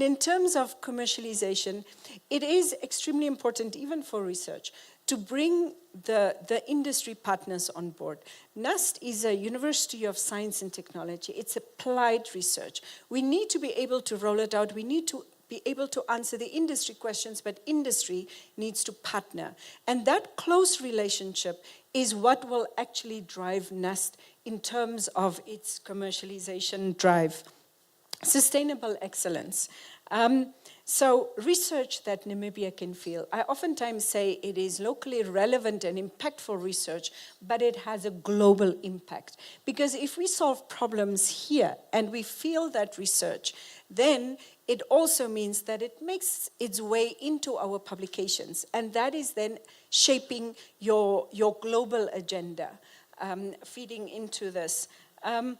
in terms of commercialization, it is extremely important, even for research, to bring the industry partners on board. Nust is a University of Science and Technology. It's applied research. We need to be able to roll it out. We need to be able to answer the industry questions, but industry needs to partner. And that close relationship is what will actually drive Nust in terms of its commercialization drive. Sustainable excellence. So research that Namibia can feel. I oftentimes say it is locally relevant and impactful research, but it has a global impact. Because if we solve problems here and we feel that research, then it also means that it makes its way into our publications. And that is then shaping your global agenda, feeding into this. I'm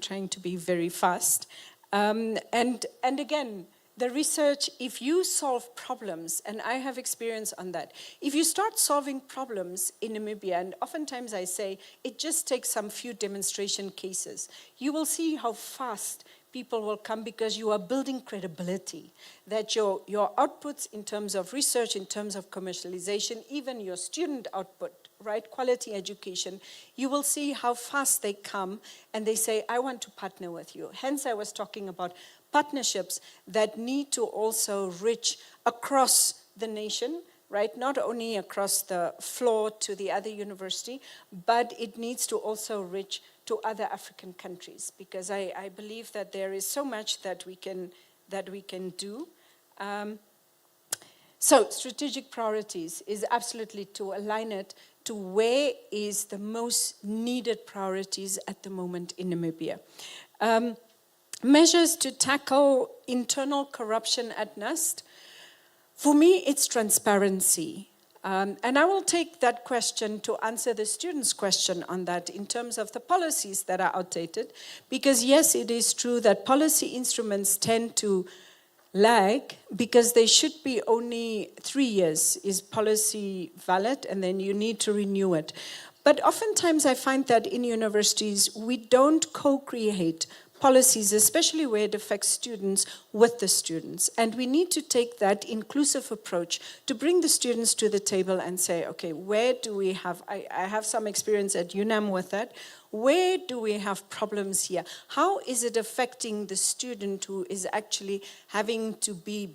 trying to be very fast. And again, the research, if you solve problems, and I have experience on that, if you start solving problems in Namibia, and oftentimes I say it just takes some few demonstration cases, you will see how fast people will come because you are building credibility, that your outputs in terms of research, in terms of commercialization, even your student output, right, quality education, you will see how fast they come and they say, I want to partner with you. Hence, I was talking about partnerships that need to also reach across the nation, right? Not only across the floor to the other university, but it needs to also reach to other African countries, because I believe that there is so much that we can do. So strategic priorities is absolutely to align it to where is the most needed priorities at the moment in Namibia. Measures to tackle internal corruption at Nust. For me, it's transparency. And I will take that question to answer the students' question on that in terms of the policies that are outdated. Because yes, it is true that policy instruments tend to lag because they should be only 3 years is policy valid, and then you need to renew it. But oftentimes I find that in universities, we don't co-create policies, especially where it affects students, with the students. And we need to take that inclusive approach to bring the students to the table and say, okay, where do we have, I have some experience at UNAM with that, where do we have problems here? How is it affecting the student who is actually having to be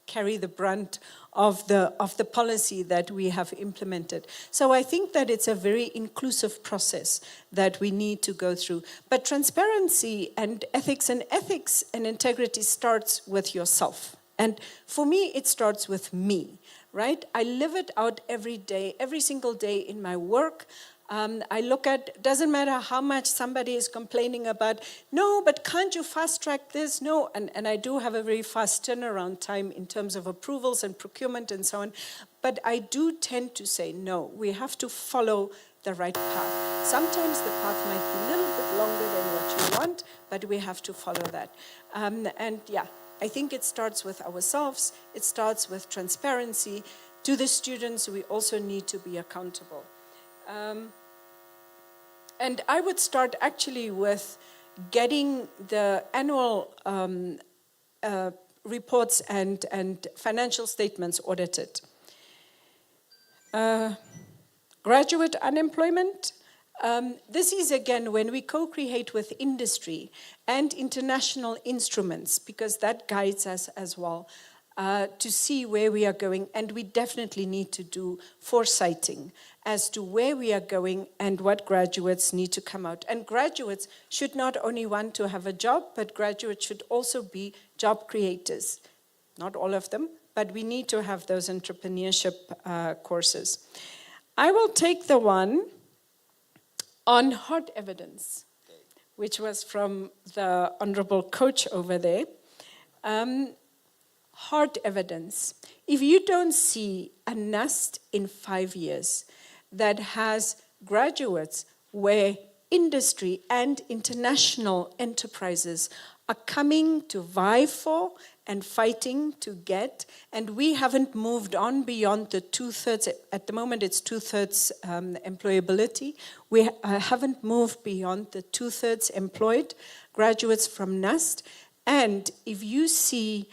carry the brunt of the policy that we have implemented. So I think that it's a very inclusive process that we need to go through. But transparency and ethics and integrity starts with yourself. And for me, it starts with me, right? I live it out every day, every single day in my work. I look at, doesn't matter how much somebody is complaining about, no, but can't you fast track this? No, and I do have a very fast turnaround time in terms of approvals and procurement and so on. But I do tend to say, no, we have to follow the right path. Sometimes the path might be a little bit longer than what you want, but we have to follow that. And yeah, I think it starts with ourselves. It starts with transparency. To the students, we also need to be accountable. And I would start actually with getting the annual reports and financial statements audited. Graduate unemployment. This is, again, when we co-create with industry and international instruments, because that guides us as well, to see where we are going. And we definitely need to do foresighting as to where we are going and what graduates need to come out. And graduates should not only want to have a job, but graduates should also be job creators. Not all of them, but we need to have those entrepreneurship courses. I will take the one on hard evidence, which was from the honorable coach over there. Hard evidence. If you don't see a Nust in 5 years that has graduates where industry and international enterprises are coming to vie for and fighting to get, and we haven't moved on beyond the 2/3, at the moment it's 2/3 employability, we haven't moved beyond the 2/3 employed graduates from Nust, and if you see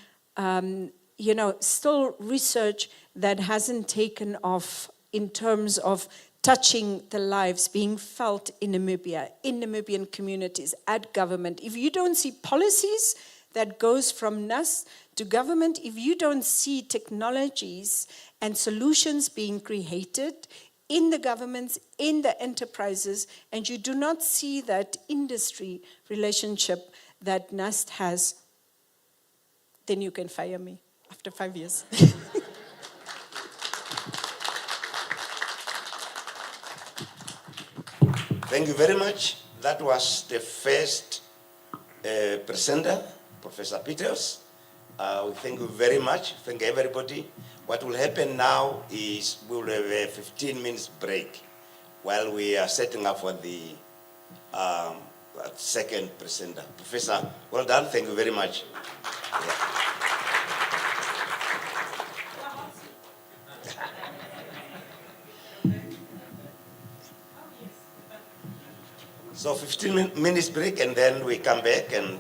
still research that hasn't taken off in terms of touching the lives being felt in Namibia, in Namibian communities, at government. If you don't see policies that goes from Nust to government, if you don't see technologies and solutions being created in the governments, in the enterprises, and you do not see that industry relationship that Nust has, then you can fire me after 5 years. Thank you very much. That was the first presenter, Professor Peters. We thank you very much. Thank everybody. What will happen now is we will have a 15 minutes break while we are setting up for the second presenter. Professor, well done. Thank you very much. Yeah. So 15 minutes break and then we come back and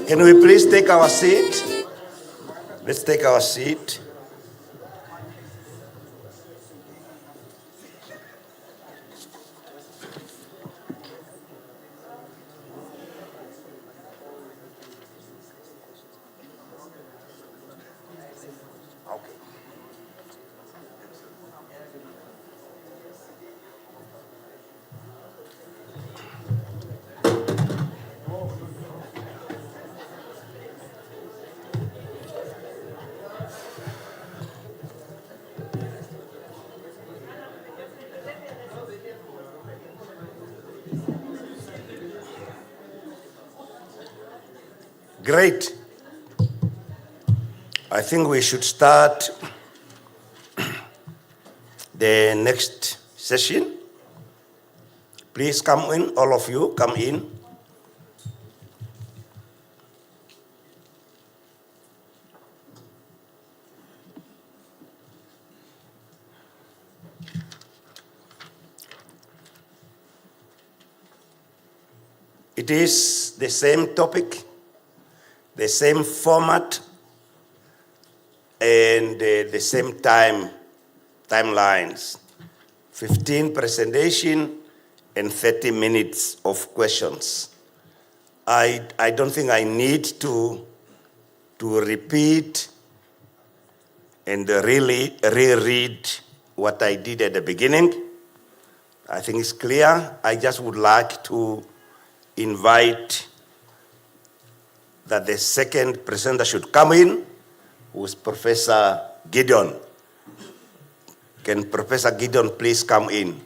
Can we please take our seat? Let's take our seat. Great. I think we should start the next session. Please come in, all of you, come in. It is the same topic, the same format, and the same timelines. 15 presentation and 30 minutes of questions. I don't think I need to repeat and really reread what I did at the beginning. I think it's clear. I just would like to invite that the second presenter should come in, who is Professor Gideon. Can Professor Gideon please come in?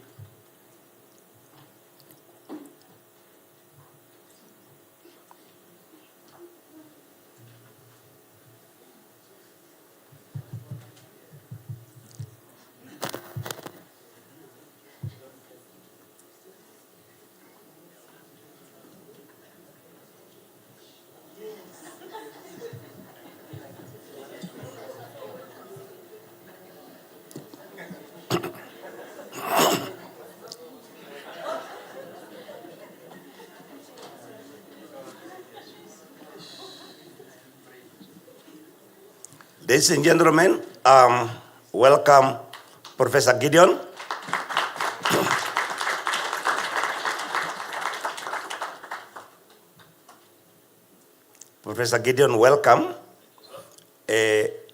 Ladies and gentlemen, welcome Professor Gideon. Professor Gideon, welcome.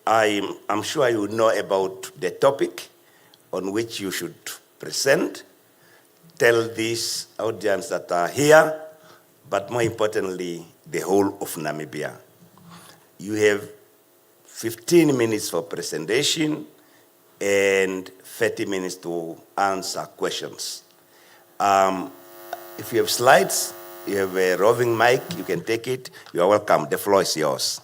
I'm sure you know about the topic on which you should present. Tell this audience that are here, but more importantly, the whole of Namibia. You have 15 minutes for presentation and 30 minutes to answer questions. If you have slides, you have a roving mic, you can take it. You are welcome. The floor is yours.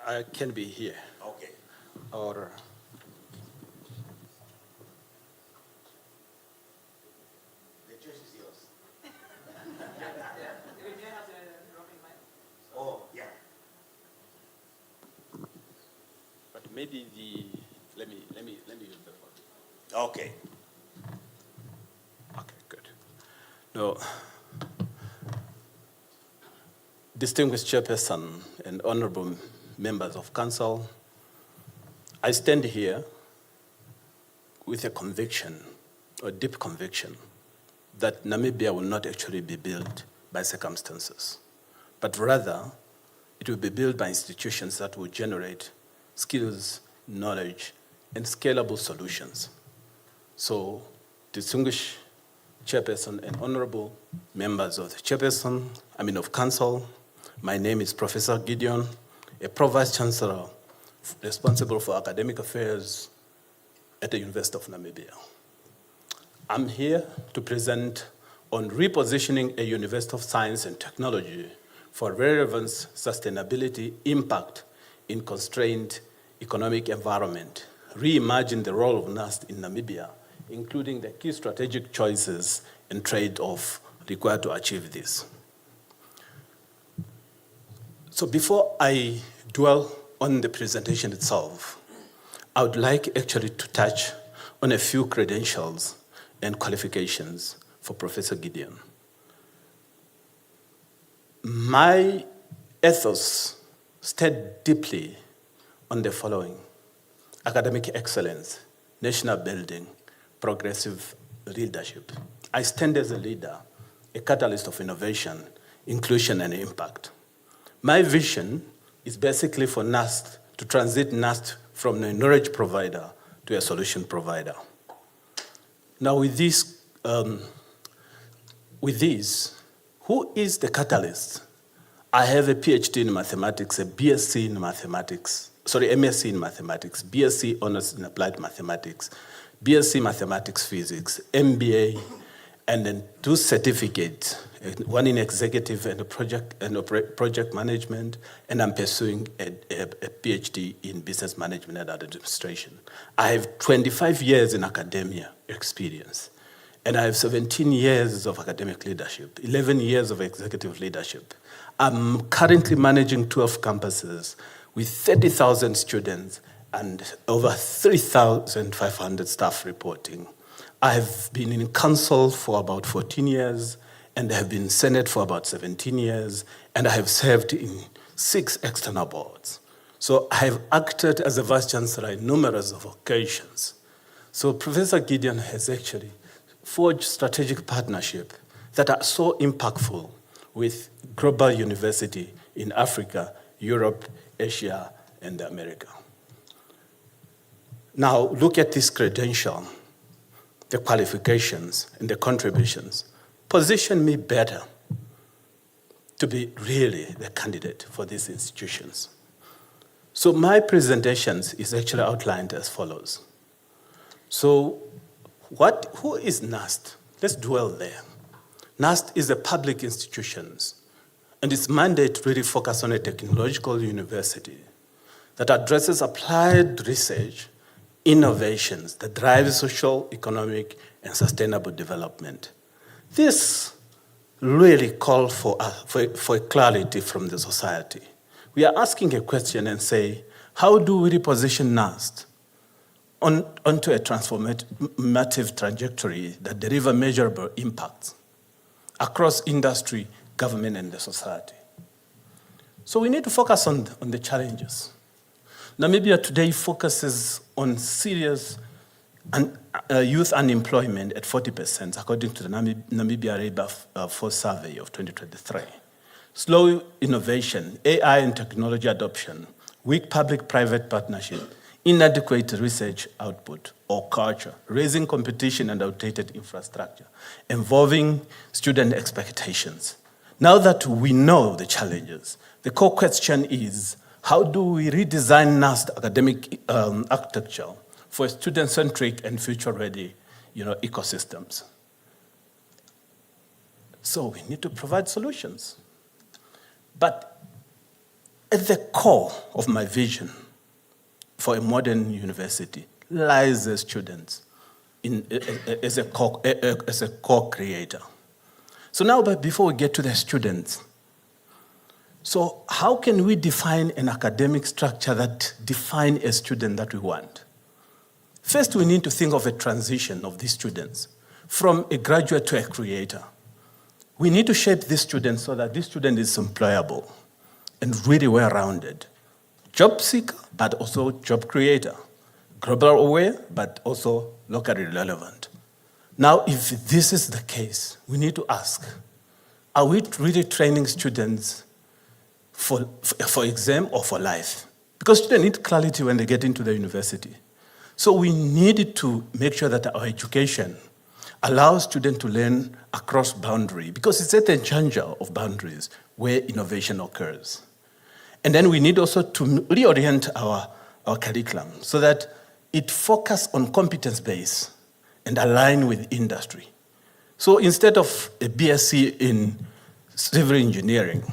I can be here. Okay. Or the choice is yours. Oh, yeah. but maybe let me use the phone. Okay. Okay, good. No. Distinguished Chairperson and honorable members of Council, I stand here with a conviction, a deep conviction, that Namibia will not actually be built by circumstances, but rather it will be built by institutions that will generate skills, knowledge, and scalable solutions. So, distinguished Chairperson and honorable members of of Council, my name is Professor Gideon, a Pro-Vice Chancellor responsible for academic affairs at the University of Namibia. I'm here to present on repositioning a University of Science and Technology for relevance, sustainability, impact in constrained economic environment, reimagine the role of Nust in Namibia, including the key strategic choices and trade-off required to achieve this. So before I dwell on the presentation itself, I would like actually to touch on a few credentials and qualifications for Professor Gideon. My ethos stayed deeply on the following: academic excellence, national building, progressive leadership. I stand as a leader, a catalyst of innovation, inclusion, and impact. My vision is basically for Nust to transit Nust from a knowledge provider to a solution provider. Now, with this, who is the catalyst? I have a PhD in mathematics, a BSc in mathematics, MSc in mathematics, BSc honors in applied mathematics, BSc mathematics physics, MBA, and then 2 certificates, one in executive and project management, and I'm pursuing a PhD in business management and administration. I have 25 years in academia experience, and I have 17 years of academic leadership, 11 years of executive leadership. I'm currently managing 12 campuses with 30,000 students and over 3,500 staff reporting. I have been in council for about 14 years, and I have been in Senate for about 17 years, and I have served in 6 external boards. So I have acted as a Vice Chancellor in numerous of occasions. So Professor Gideon has actually forged strategic partnerships that are so impactful with global university in Africa, Europe, Asia, and America. Now, look at this credential, the qualifications, and the contributions. Position me better to be really the candidate for these institutions. So my presentations is actually outlined as follows. So who is Nust? Let's dwell there. Nust is a public institution, and its mandate really focuses on a technological university that addresses applied research, innovations that drive social, economic, and sustainable development. This really calls for clarity from the society. We are asking a question and say, how do we reposition Nust onto a transformative trajectory that delivers measurable impacts across industry, government, and the society? So we need to focus on the challenges. Namibia today focuses on serious youth unemployment at 40%, according to the Namibia Labor Force Survey of 2023. Slow innovation, AI and technology adoption, weak public-private partnership, inadequate research output or culture, raising competition and outdated infrastructure, involving student expectations. Now that we know the challenges, the core question is, how do we redesign Nust academic architecture for student-centric and future-ready ecosystems? So we need to provide solutions. But at the core of my vision for a modern university lies the students as a co-creator. So now, but before we get to the students, so how can we define an academic structure that defines a student that we want? First, we need to think of a transition of these students from a graduate to a creator. We need to shape these students so that this student is employable and really well-rounded. Job seeker, but also job creator. Global aware, but also locally relevant. Now, if this is the case, we need to ask, are we really training students for exam or for life? Because students need clarity when they get into the university. So we need to make sure that our education allows students to learn across boundary, because it's at the juncture of boundaries where innovation occurs. And then we need also to reorient our curriculum so that it focuses on competence-based and align with industry. So instead of a BSc in civil engineering,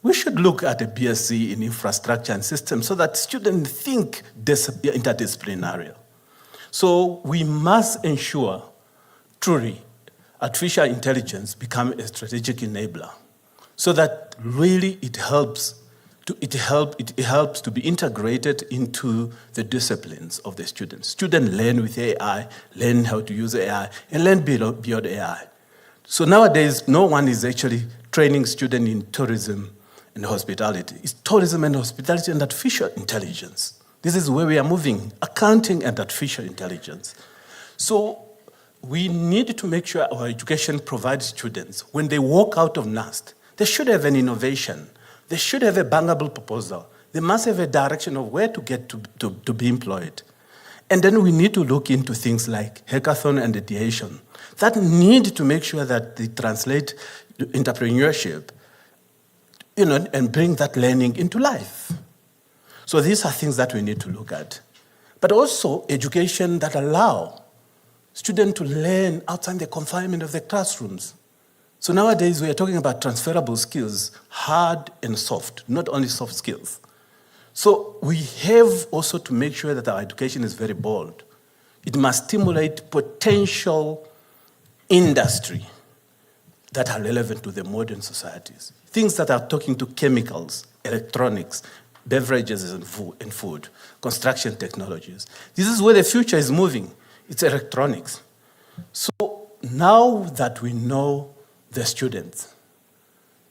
we should look at a BSc in infrastructure and systems so that students think interdisciplinary. So we must ensure truly artificial intelligence become a strategic enabler so that really it helps it helps to be integrated into the disciplines of the students. Students learn with AI, learn how to use AI, and learn beyond AI. So nowadays, no one is actually training students in tourism and hospitality. It's tourism and hospitality and artificial intelligence. This is where we are moving, accounting and artificial intelligence. So we need to make sure our education provides students, when they walk out of Nust, they should have an innovation. They should have a bangable proposal. They must have a direction of where to get to be employed. And then we need to look into things like hackathon and ideation that need to make sure that they translate entrepreneurship, and bring that learning into life. So these are things that we need to look at. But also education that allow students to learn outside the confinement of the classrooms. So nowadays we are talking about transferable skills, hard and soft, not only soft skills. So we have also to make sure that our education is very bold. It must stimulate potential industry that are relevant to the modern societies. Things that are talking to chemicals, electronics, beverages and food, construction technologies. This is where the future is moving. It's electronics. So now that we know the students,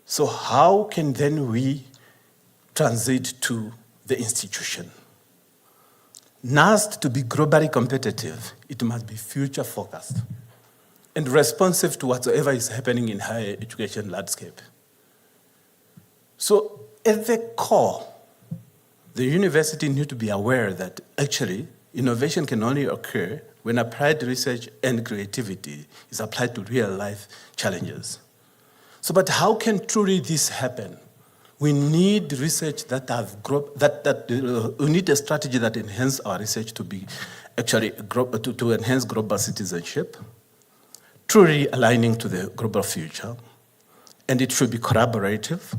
so how can then we transit to the institution? Nust, to be globally competitive, it must be future focused and responsive to whatsoever is happening in higher education landscape. So at the core, the university needs to be aware that actually innovation can only occur when applied research and creativity is applied to real life challenges. So, but how can truly this happen? We need research we need a strategy that enhances our research to be actually to enhance global citizenship, truly aligning to the global future, and it should be collaborative,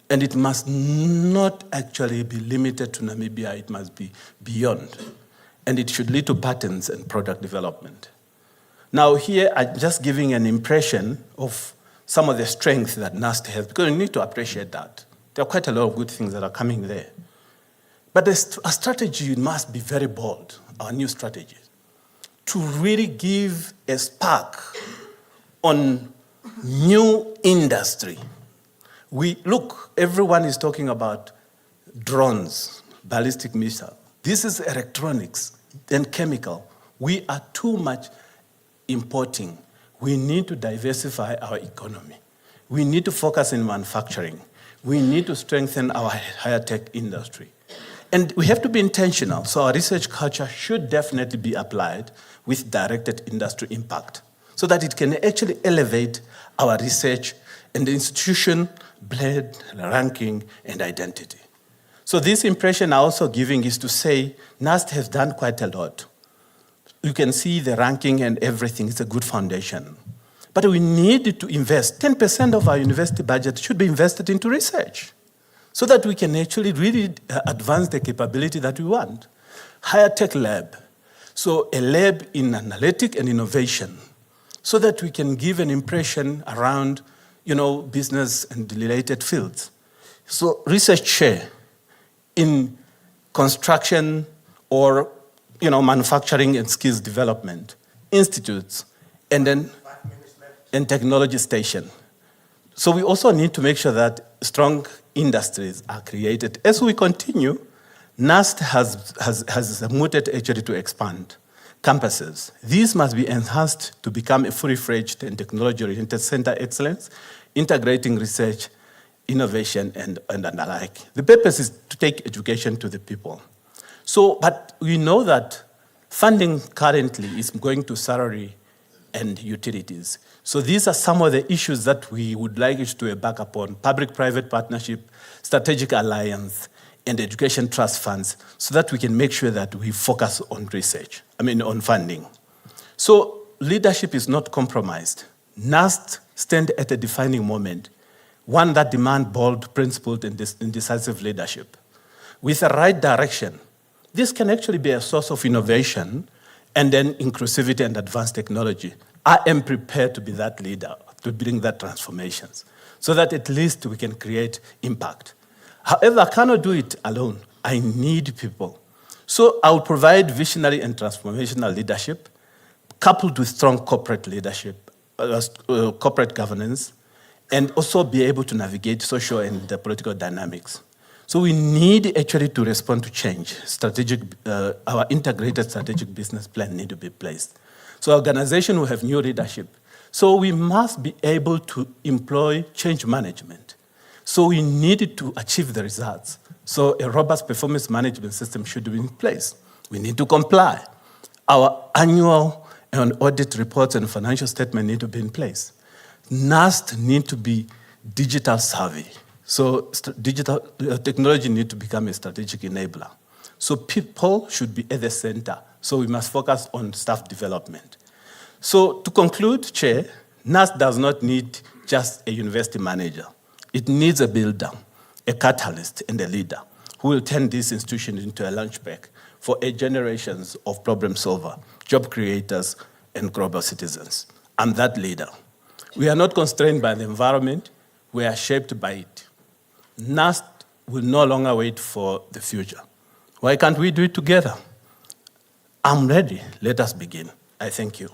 and it must not actually be limited to Namibia, it must be beyond, and it should lead to patents and product development. Now here, I'm just giving an impression of some of the strengths that Nust has, because we need to appreciate that. There are quite a lot of good things that are coming there. But a strategy must be very bold, our new strategy, to really give a spark on new industry. Everyone is talking about drones, ballistic missile. This is electronics and chemical. We are too much importing. We need to diversify our economy. We need to focus in manufacturing. We need to strengthen our higher tech industry. And we have to be intentional. So our research culture should definitely be applied with directed industry impact so that it can actually elevate our research and the institution blend, ranking, and identity. So this impression I'm also giving is to say Nust has done quite a lot. You can see the ranking and everything. It's a good foundation. But we need to invest. 10% of our university budget should be invested into research so that we can actually really advance the capability that we want. Higher tech lab. So a lab in analytic and innovation so that we can give an impression around business and related fields. So research share in construction or manufacturing and skills development, institutes, and then and technology station. So we also need to make sure that strong industries are created. As we continue, Nust has mooted actually to expand campuses. These must be enhanced to become a fully-fledged and technology-oriented center of excellence, integrating research, innovation, and the like. The purpose is to take education to the people. So, but we know that funding currently is going to salary and utilities. So these are some of the issues that we would like you to back upon: public-private partnership, strategic alliance, and education trust funds, so that we can make sure that we focus on research, on funding. So leadership is not compromised. Nust stand at a defining moment, one that demands bold, principled, and decisive leadership. With the right direction, this can actually be a source of innovation and then inclusivity and advanced technology. I am prepared to be that leader, to bring that transformations, so that at least we can create impact. However, I cannot do it alone. I need people. So I will provide visionary and transformational leadership, coupled with strong corporate leadership, corporate governance, and also be able to navigate social and political dynamics. So we need actually to respond to change. Our integrated strategic business plan need to be placed. So organization will have new leadership. So we must be able to employ change management. So we need to achieve the results. So a robust performance management system should be in place. We need to comply. Our annual and audit reports and financial statement need to be in place. Nust need to be digital savvy. So digital technology need to become a strategic enabler. So people should be at the center. So we must focus on staff development. So to conclude, Chair, Nust does not need just a university manager. It needs a builder, a catalyst, and a leader who will turn this institution into a launchpad for generations of problem solvers, job creators, and global citizens. I'm that leader. We are not constrained by the environment, we are shaped by it. Nust will no longer wait for the future. Why can't we do it together? I'm ready. Let us begin. I thank you.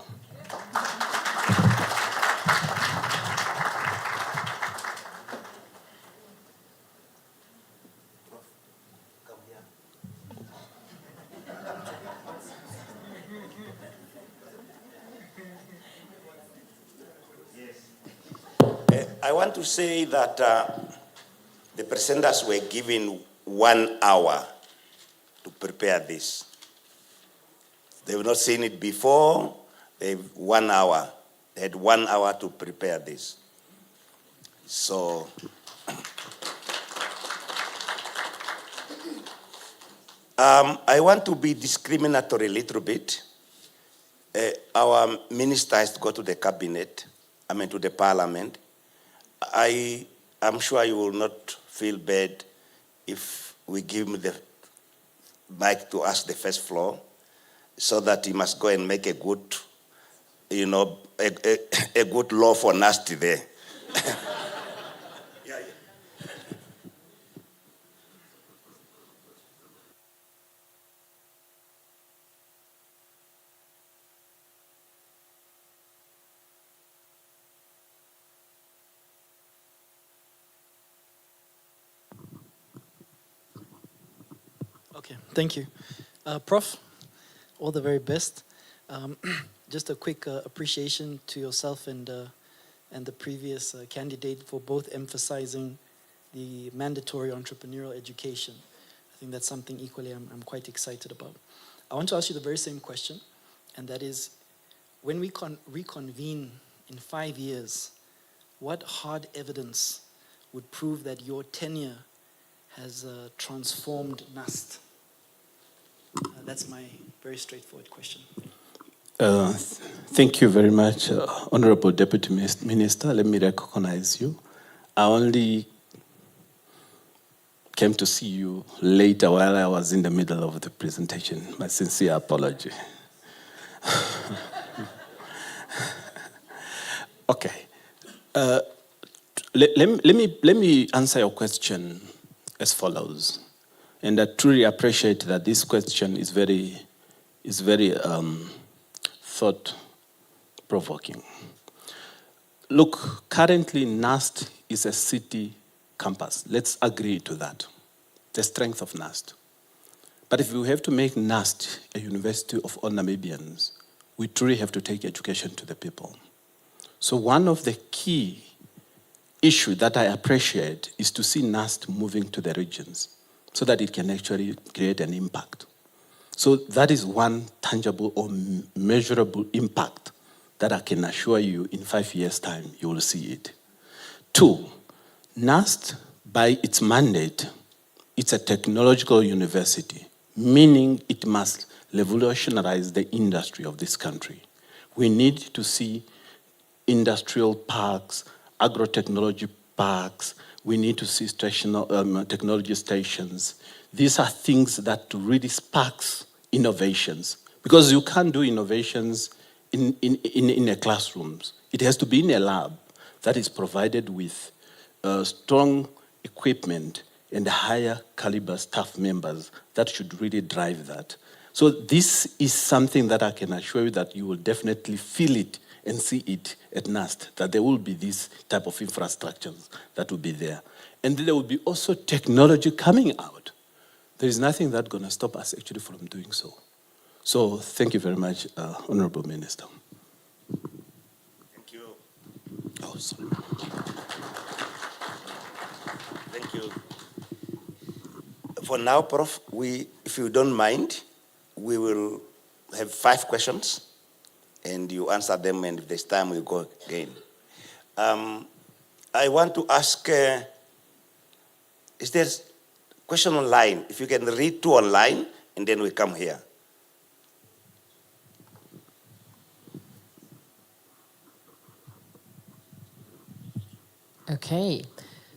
I want to say that the presenters were given 1 hour to prepare this. They've not seen it before. They've 1 hour. They had 1 hour to prepare this. So I want to be discriminatory a little bit. Our minister has to go to the cabinet, to the parliament. I'm sure you will not feel bad if we give him the mic to us the first floor, so that he must go and make a good, a good law for Nust there. Okay, thank you. Prof, all the very best. Just a quick appreciation to yourself and the previous candidate for both emphasizing the mandatory entrepreneurial education. I think that's something equally I'm quite excited about. I want to ask you the very same question, and that is, when we reconvene in 5 years, what hard evidence would prove that your tenure has transformed Nust? That's my very straightforward question. Thank you very much, Honorable Deputy Minister. Let me recognize you. I only came to see you later while I was in the middle of the presentation. My sincere apology. Okay. Let me answer your question as follows. And I truly appreciate that this question is very thought-provoking. Look, currently Nust is a city campus. Let's agree to that. The strength of Nust. But if we have to make Nust a university of all Namibians, we truly have to take education to the people. So one of the key issues that I appreciate is to see Nust moving to the regions, so that it can actually create an impact. So that is one tangible or measurable impact that I can assure you in 5 years' time, you will see it. 2, Nust, by its mandate, it's a technological university, meaning it must revolutionize the industry of this country. We need to see industrial parks, agro-technology parks. We need to see technology stations. These are things that really sparks innovations, because you can't do innovations in a classroom. It has to be in a lab that is provided with strong equipment and higher caliber staff members that should really drive that. So this is something that I can assure you that you will definitely feel it and see it at Nust, that there will be this type of infrastructures that will be there. And there will be also technology coming out. There is nothing that's going to stop us actually from doing so. So thank you very much, Honorable Minister. Thank you. Oh, sorry. Thank you. For now, Prof, if you don't mind, we will have 5 questions, and you answer them, and if there's time, we go again. I want to ask, is there a question online? If you can read 2 online, and then we come here. Okay,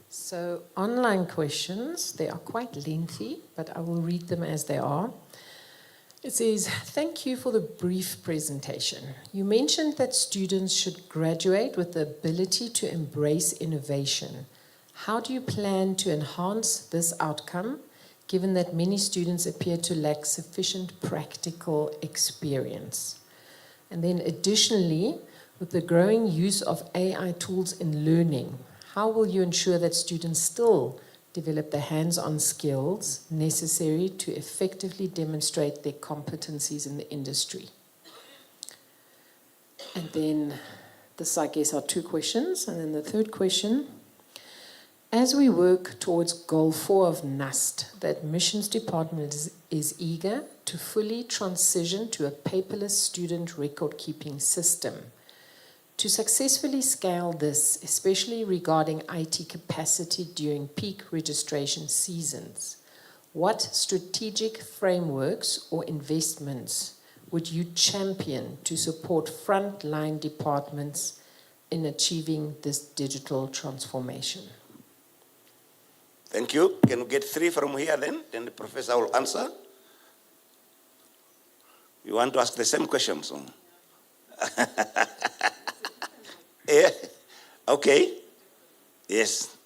so online questions, they are quite lengthy, but I will read them as they are. It says, thank you for the brief presentation. You mentioned that students should graduate with the ability to embrace innovation. How do you plan to enhance this outcome, given that many students appear to lack sufficient practical experience? And then additionally, with the growing use of AI tools in learning, how will you ensure that students still develop the hands-on skills necessary to effectively demonstrate their competencies in the industry? And then this, I guess, are 2 questions. And then the third question, as we work towards goal 4 of Nust, the admissions department is eager to fully transition to a paperless student record-keeping system. To successfully scale this, especially regarding IT capacity during peak registration seasons, what strategic frameworks or investments would you champion to support frontline departments in achieving this digital transformation? Thank you. Can we get 3 from here then? Then the professor will answer. You want to ask the same questions? Yeah. Okay. Yes.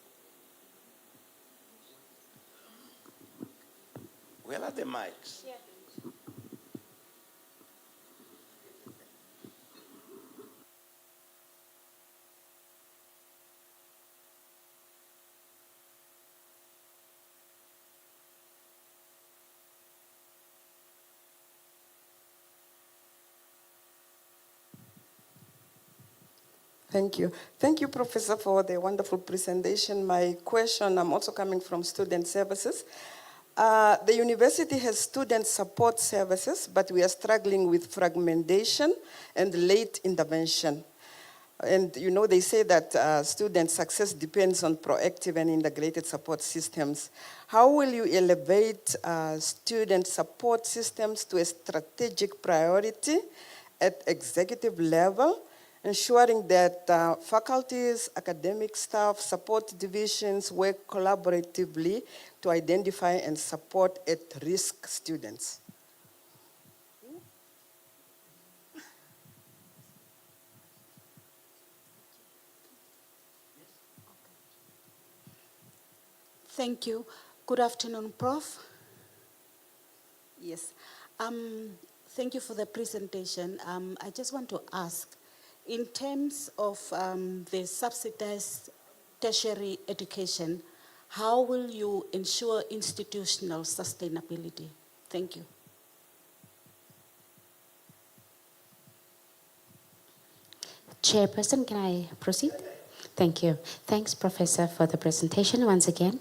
Where are the mics? Yeah. Thank you. Thank you, Professor, for the wonderful presentation. My question, I'm also coming from student services. The university has student support services, but we are struggling with fragmentation and late intervention. And you know, they say that student success depends on proactive and integrated support systems. How will you elevate student support systems to a strategic priority at executive level, ensuring that faculties, academic staff, support divisions work collaboratively to identify and support at-risk students? Thank you. Good afternoon, Prof. Yes. Thank you for the presentation. I just want to ask, in terms of the subsidized tertiary education, how will you ensure institutional sustainability? Thank you. Chairperson, can I proceed? Thank you. Thanks, Professor, for the presentation once again.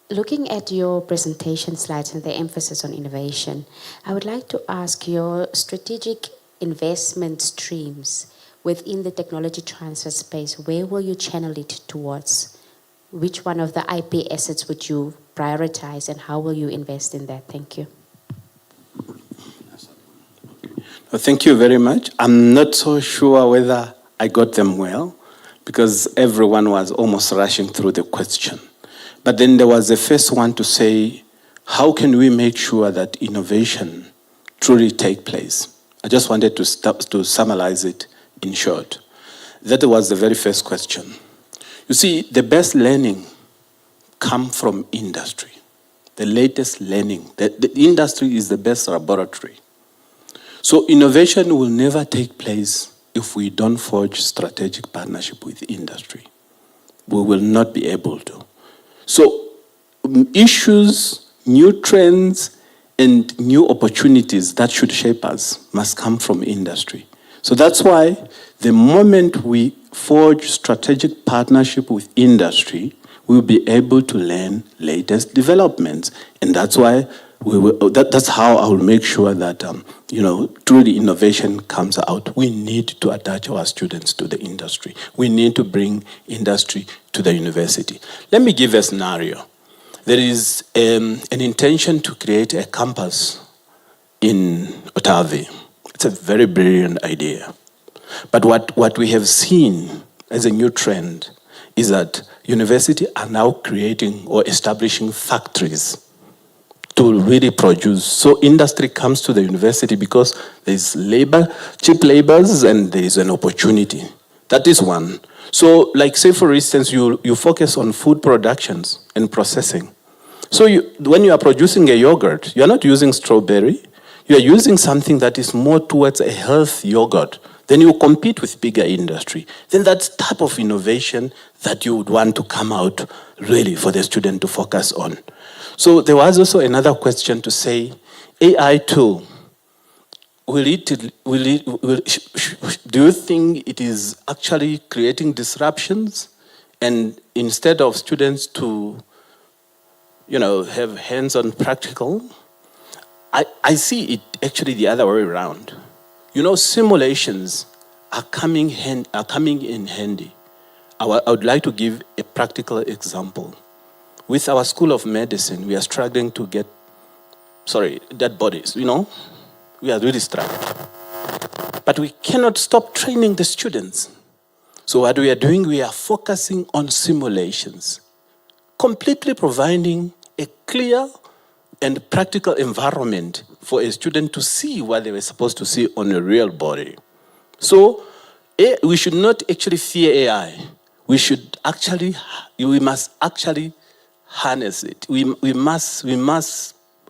Looking at your presentation slides and the emphasis on innovation, I would like to ask your strategic investment streams within the technology transfer space, where will you channel it towards? Which one of the IP assets would you prioritize, and how will you invest in that? Thank you. Thank you very much. I'm not so sure whether I got them well, because everyone was almost rushing through the question. But then there was the first one to say, how can we make sure that innovation truly take place? I just wanted to summarize it in short. That was the very first question. You see, the best learning come from industry, the latest learning. The industry is the best laboratory. So innovation will never take place if we don't forge strategic partnership with industry. We will not be able to. So issues, new trends, and new opportunities that should shape us must come from industry. So that's why the moment we forge strategic partnership with industry, we'll be able to learn latest developments. And that's why that's how I will make sure that truly innovation comes out. We need to attach our students to the industry. We need to bring industry to the university. Let me give a scenario. There is an intention to create a campus in Otavi. It's a very brilliant idea. But what we have seen as a new trend is that universities are now creating or establishing factories to really produce. So industry comes to the university because there's labor, cheap labors, and there is an opportunity. That is one. So like say for instance, you focus on food productions and processing. So when you are producing a yogurt, you're not using strawberry, you're using something that is more towards a health yogurt. Then you compete with bigger industry. Then that's type of innovation that you would want to come out really for the student to focus on. So there was also another question to say, AI tool, do you think it is actually creating disruptions? And instead of students to, have hands-on practical, I see it actually the other way around. Simulations are coming in handy. I would like to give a practical example. With our School of Medicine, we are struggling to get, dead bodies, we are really struggling. But we cannot stop training the students. So what we are doing, we are focusing on simulations, completely providing a clear and practical environment for a student to see what they were supposed to see on a real body. So we should not actually fear AI. We must actually harness it. We must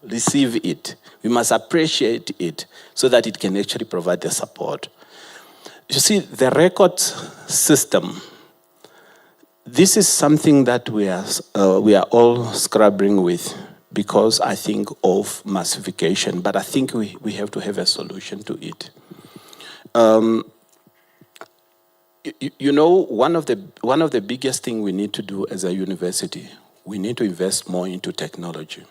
receive it. We must appreciate it so that it can actually provide the support. You see, the record system, this is something that we are all scrabbling with because I think of massification, but I think we have to have a solution to it. One of the biggest things we need to do as a university, we need to invest more into technology.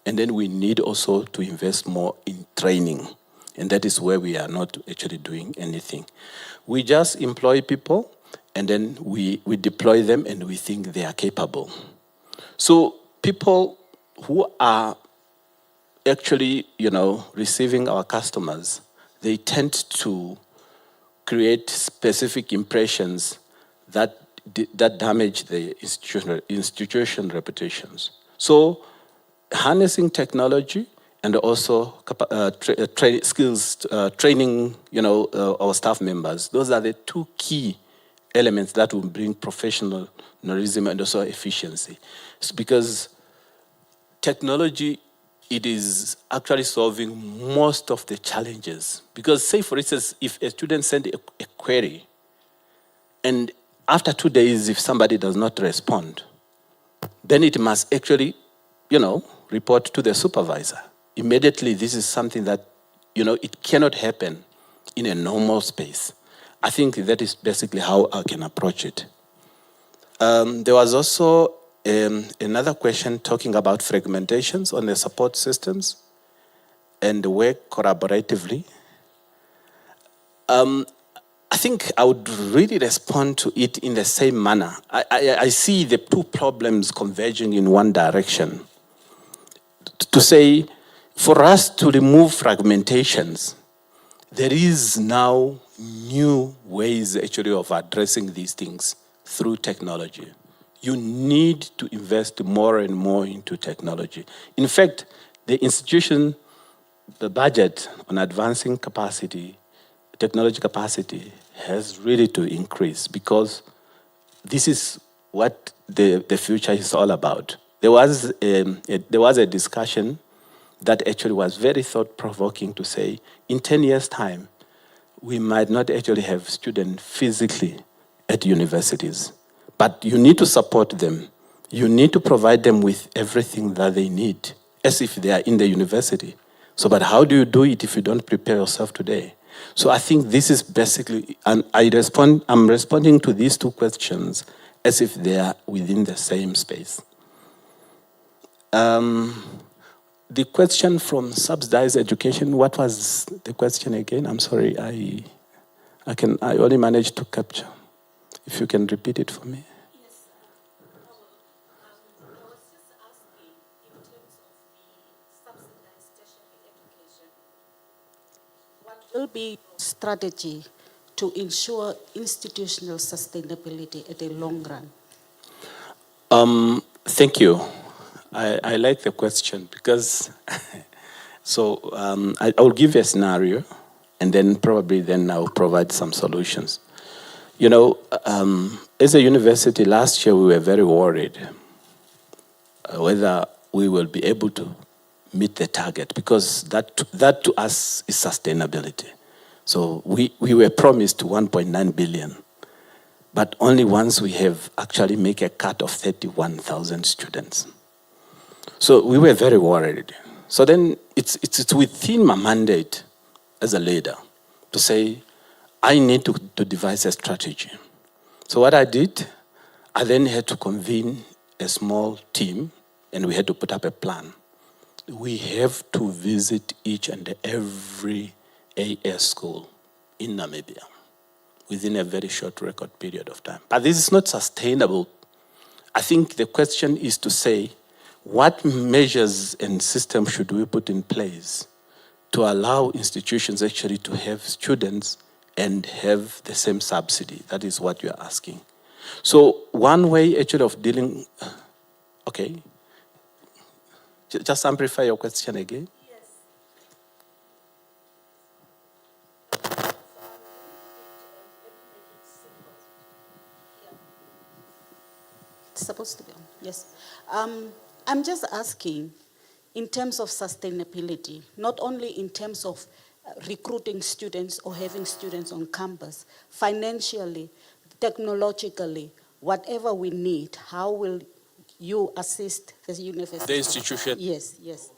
And then we need also to invest more in training. And that is where we are not actually doing anything. We just employ people, and then we deploy them, and we think they are capable. So people who are actually, receiving our customers, they tend to create specific impressions that damage the institution reputations. So harnessing technology and also training, our staff members. Those are the two key elements that will bring professionalism and also efficiency. It's because technology, it is actually solving most of the challenges. Because say, for instance, if a student sends a query, and after 2 days, if somebody does not respond, then it must actually, report to the supervisor. Immediately, this is something that, it cannot happen in a normal space. I think that is basically how I can approach it. There was also another question talking about fragmentations on the support systems and work collaboratively. I think I would really respond to it in the same manner. I see the two problems converging in one direction. To say, for us to remove fragmentations, there is now new ways actually of addressing these things through technology. You need to invest more and more into technology. In fact, the budget on advancing capacity, technology capacity, has really to increase because this is what the future is all about. there was a discussion that actually was very thought-provoking to say, in 10 years' time, we might not actually have students physically at universities, but you need to support them. You need to provide them with everything that they need, as if they are in the university. So, but how do you do it if you don't prepare yourself today? So I think this is basically, and I'm responding to these two questions as if they are within the same space. The question from subsidized education, what was the question again? I'm sorry, I only managed to capture. If you can repeat it for me. Will be strategy to ensure institutional sustainability at the long run? Thank you. I like the question because, I will give a scenario and then probably I'll provide some solutions. You know, as a university last year, we were very worried whether we will be able to meet the target because that to us is sustainability. So we were promised 1.9 billion, but only once we have actually make a cut of 31,000 students. So we were very worried. So then it's within my mandate as a leader to say, I need to devise a strategy. So what I did, I then had to convene a small team and we had to put up a plan. We have to visit each and every AS school in Namibia within a very short record period of time. But this is not sustainable. I think the question is to say, what measures and systems should we put in place to allow institutions actually to have students and have the same subsidy? That is what you are asking. So one way actually of dealing, okay. Just amplify your question again. It's supposed to be on, yes. I'm just asking, in terms of sustainability, not only in terms of recruiting students or having students on campus, financially, technologically, whatever we need, how will you assist the university? The institution. Yes, yes.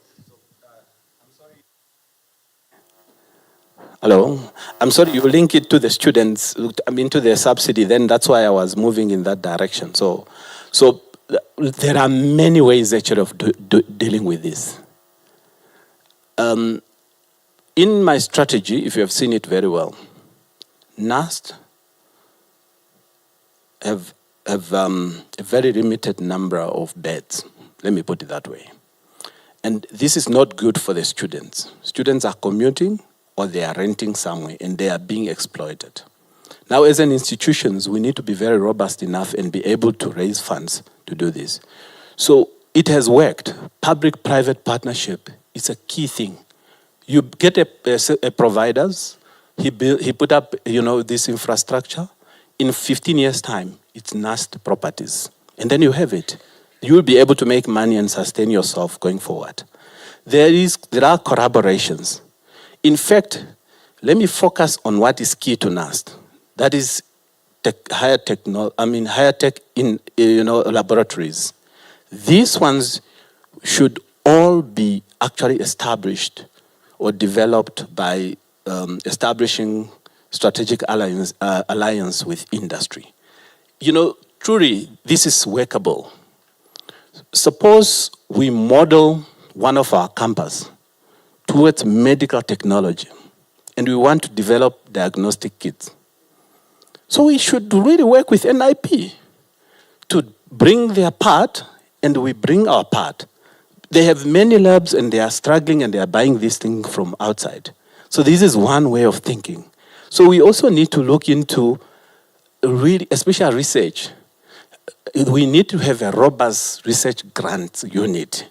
Hello. I'm sorry, you link it to the students, to the subsidy, then that's why I was moving in that direction. So there are many ways actually of dealing with this. In my strategy, if you have seen it very well, Nust have a very limited number of beds. Let me put it that way. And this is not good for the students. Students are commuting or they are renting somewhere and they are being exploited. Now, as an institution, we need to be very robust enough and be able to raise funds to do this. So it has worked. Public-private partnership is a key thing. You get a providers, he put up this infrastructure. In 15 years' time, it's Nust properties. And then you have it. You will be able to make money and sustain yourself going forward. There are collaborations. In fact, let me focus on what is key to Nust. That is higher tech in laboratories. These ones should all be actually established or developed by establishing strategic alliance with industry. Truly, this is workable. Suppose we model one of our campus towards medical technology, and we want to develop diagnostic kits. So we should really work with NIP to bring their part, and we bring our part. They have many labs, and they are struggling, and they are buying this thing from outside. So this is one way of thinking. So we also need to look into really, especially research. We need to have a robust research grant unit.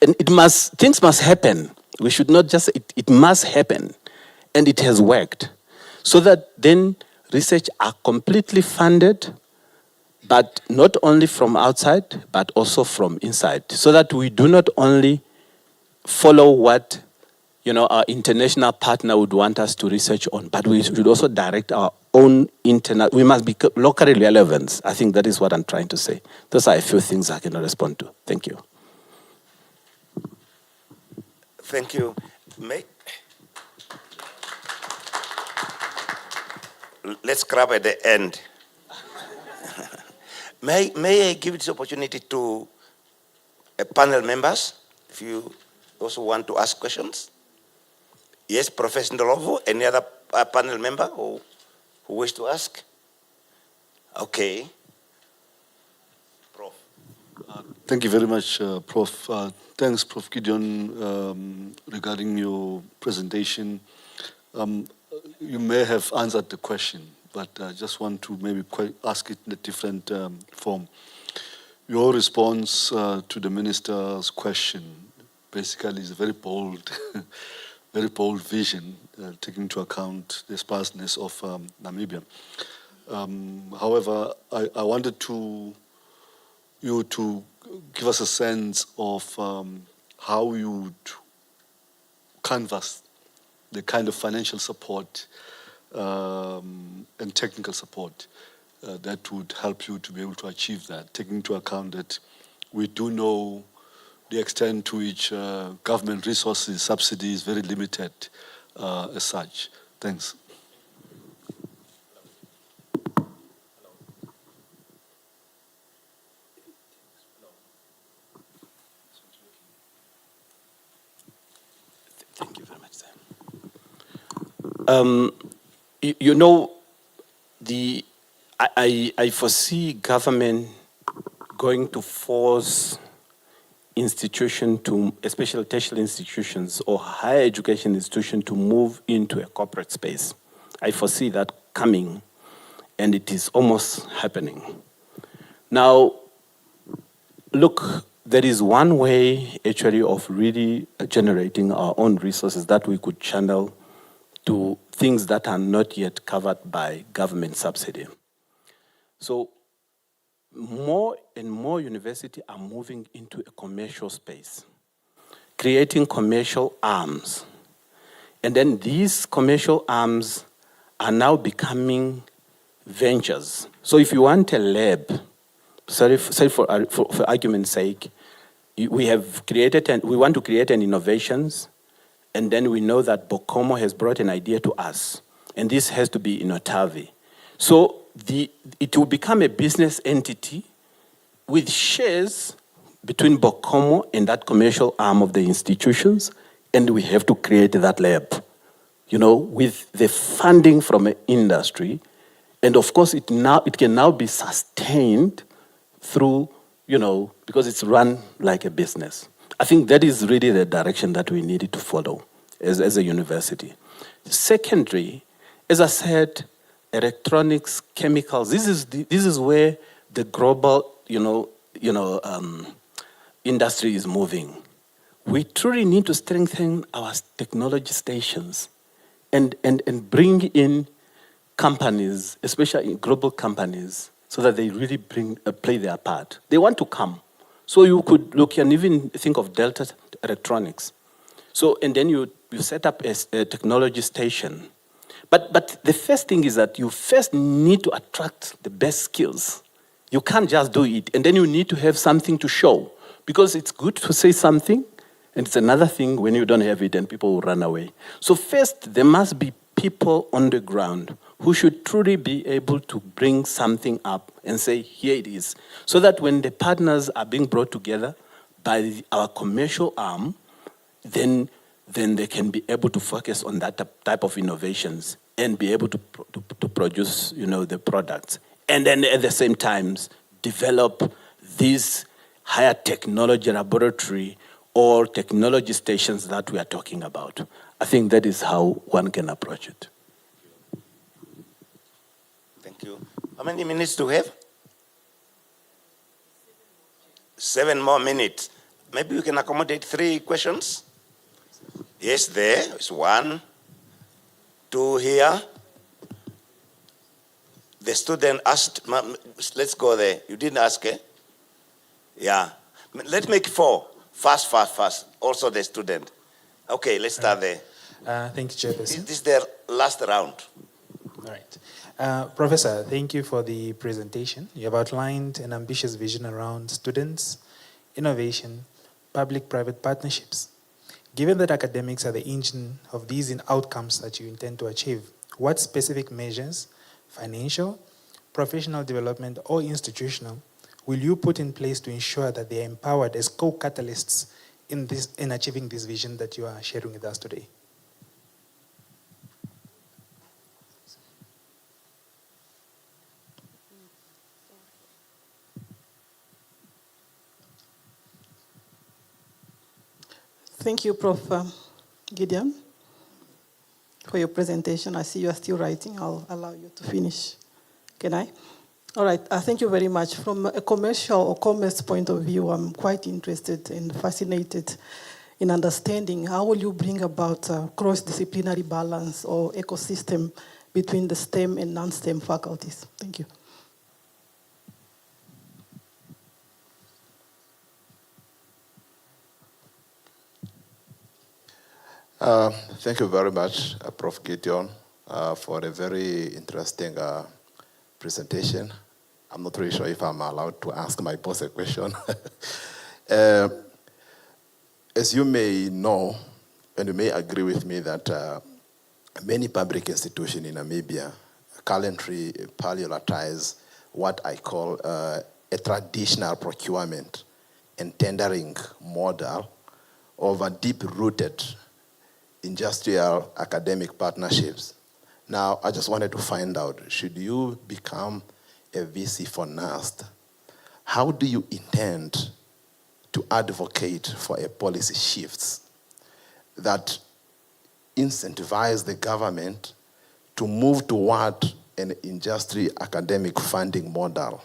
And things must happen. We should not just, it must happen. And it has worked. So that then research are completely funded, but not only from outside, but also from inside, so that we do not only follow what our international partner would want us to research on, but we should also direct our own internal. We must be locally relevant. I think that is what I'm trying to say. Those are a few things I can respond to. Thank you. Thank you. Let's grab at the end. May I give this opportunity to panel members, if you also want to ask questions? Yes, Professor Ndolovu, any other panel member who wish to ask? Okay. Prof. Thank you very much, Prof. Thanks, Prof. Gideon, regarding your presentation. You may have answered the question, but I just want to maybe ask it in a different form. Your response to the minister's question basically is a very bold, very bold vision, taking into account the sparseness of Namibia. However, I wanted you to give us a sense of how you would canvass the kind of financial support and technical support that would help you to be able to achieve that, taking into account that we do know the extent to which government resources, subsidy is very limited as such. Thanks. Thank you very much, sir. I foresee government going to force institutions, especially tertiary institutions or higher education institutions, to move into a corporate space. I foresee that coming, and it is almost happening. Now, look, there is one way actually of really generating our own resources that we could channel to things that are not yet covered by government subsidy. So more and more universities are moving into a commercial space, creating commercial arms. And then these commercial arms are now becoming ventures. So if you want a lab, for argument's sake, we have created and we want to create an innovations, and then we know that Bokomo has brought an idea to us, and this has to be in Otavi. So it will become a business entity with shares between Bokomo and that commercial arm of the institutions, and we have to create that lab, with the funding from an industry. And of course, it can now be sustained through, because it's run like a business. I think that is really the direction that we needed to follow as a university. Secondary, as I said, electronics, chemicals. This is where the global, industry is moving. We truly need to strengthen our technology stations and bring in companies, especially global companies, so that they really play their part. They want to come. So you could look and even think of Delta Electronics. So, and then you set up a technology station. But the first thing is that you first need to attract the best skills. You can't just do it. And then you need to have something to show. Because it's good to say something, and it's another thing when you don't have it and people will run away. So first, there must be people on the ground who should truly be able to bring something up and say, here it is. So that when the partners are being brought together by our commercial arm, then they can be able to focus on that type of innovations and be able to produce, the products. And then at the same time, develop these higher technology laboratory or technology stations that we are talking about. I think that is how one can approach it. Thank you. How many minutes do we have? 7 more minutes. Maybe we can accommodate 3 questions. Yes, there is 1, 2 here. the student asked, let's go there. You didn't ask, eh? Yeah. Let's make 4. Fast. Also the student. Okay, let's start there. Thank you, Chairperson. This is their last round. All right. Professor, thank you for the presentation. You have outlined an ambitious vision around students, innovation, public-private partnerships. Given that academics are the engine of these outcomes that you intend to achieve, what specific measures, financial, professional development, or institutional, will you put in place to ensure that they are empowered as co-catalysts in achieving this vision that you are sharing with us today? Thank you, Prof. Gideon, for your presentation. I see you are still writing. I'll allow you to finish. Can I? All right. Thank you very much. From a commercial or commerce point of view, I'm quite interested and fascinated in understanding how will you bring about cross-disciplinary balance or ecosystem between the STEM and non-STEM faculties. Thank you. Thank you very much, Prof. Gideon, for a very interesting presentation. I'm not really sure if I'm allowed to ask my boss a question. As you may know, and you may agree with me that many public institutions in Namibia currently prioritize what I call a traditional procurement and tendering model over deep-rooted industrial academic partnerships. Now, I just wanted to find out, should you become a VC for Nust, how do you intend to advocate for a policy shift that incentivize the government to move toward an industry academic funding model?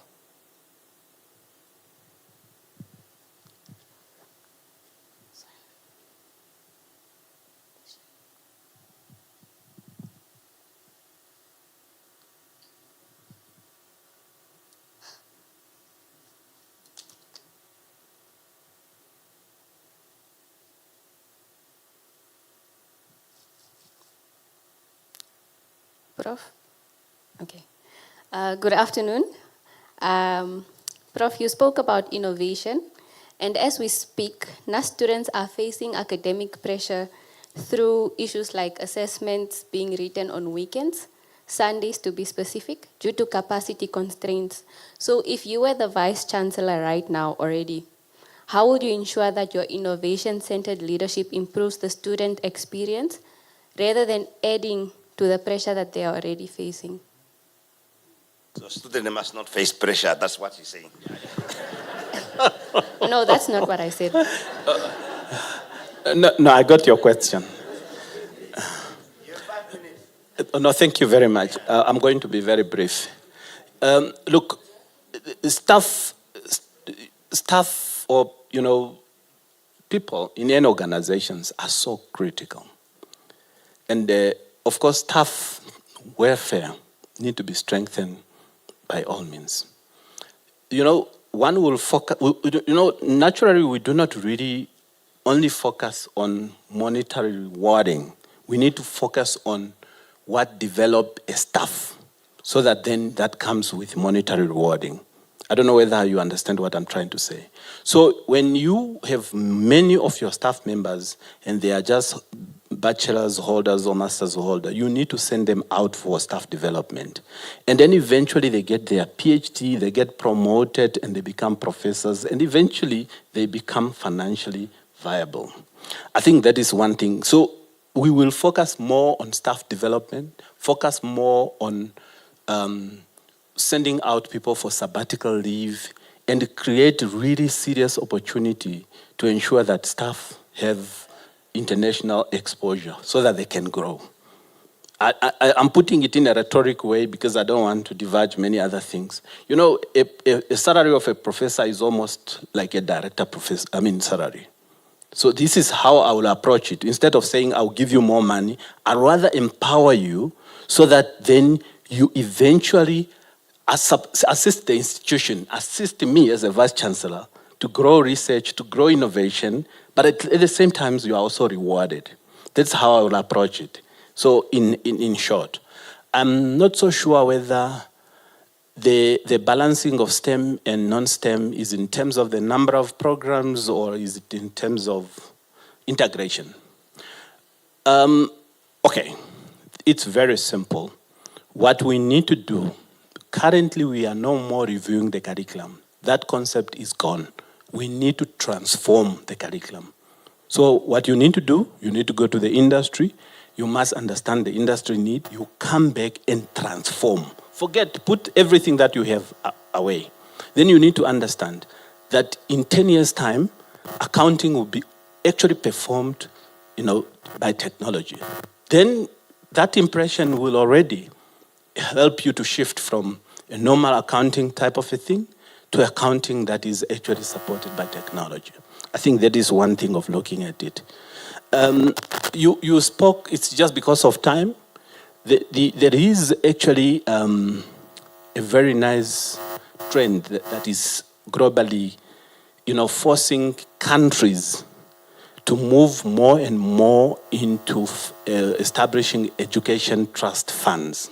Prof? Okay. Good afternoon. Prof, you spoke about innovation, and as we speak, Nust students are facing academic pressure through issues like assessments being written on weekends, Sundays to be specific, due to capacity constraints. So if you were the Vice Chancellor right now already, how would you ensure that your innovation-centered leadership improves the student experience rather than adding to the pressure that they are already facing? So students must not face pressure, that's what he's saying. No, that's not what I said. No, I got your question. No, thank you very much. I'm going to be very brief. Look, staff or, people in any organizations are so critical. And of course, staff welfare need to be strengthened by all means. One will focus, naturally we do not really only focus on monetary rewarding. We need to focus on what develop a staff so that then that comes with monetary rewarding. I don't know whether you understand what I'm trying to say. So when you have many of your staff members and they are just bachelor's holders or master's holder, you need to send them out for staff development. And then eventually they get their PhD, they get promoted and they become professors, and eventually they become financially viable. I think that is one thing. So we will focus more on staff development, focus more on sending out people for sabbatical leave, and create really serious opportunity to ensure that staff have international exposure so that they can grow. I'm putting it in a rhetoric way because I don't want to diverge many other things. A salary of a professor is almost like a director salary. So this is how I will approach it. Instead of saying I'll give you more money, I'd rather empower you so that then you eventually assist the institution, assist me as a vice chancellor to grow research, to grow innovation, but at the same time, you are also rewarded. That's how I will approach it. So in short, I'm not so sure whether the balancing of STEM and non-STEM is in terms of the number of programs or is it in terms of integration? Okay, it's very simple. What we need to do, currently we are no more reviewing the curriculum. That concept is gone. We need to transform the curriculum. So what you need to do, you need to go to the industry, you must understand the industry need, you come back and transform. Put everything that you have away. Then you need to understand that in 10 years' time, accounting will be actually performed, by technology. Then that impression will already help you to shift from a normal accounting type of a thing to accounting that is actually supported by technology. I think that is one thing of looking at it. You spoke, it's just because of time. There is actually a very nice trend that is globally, forcing countries to move more and more into establishing education trust funds.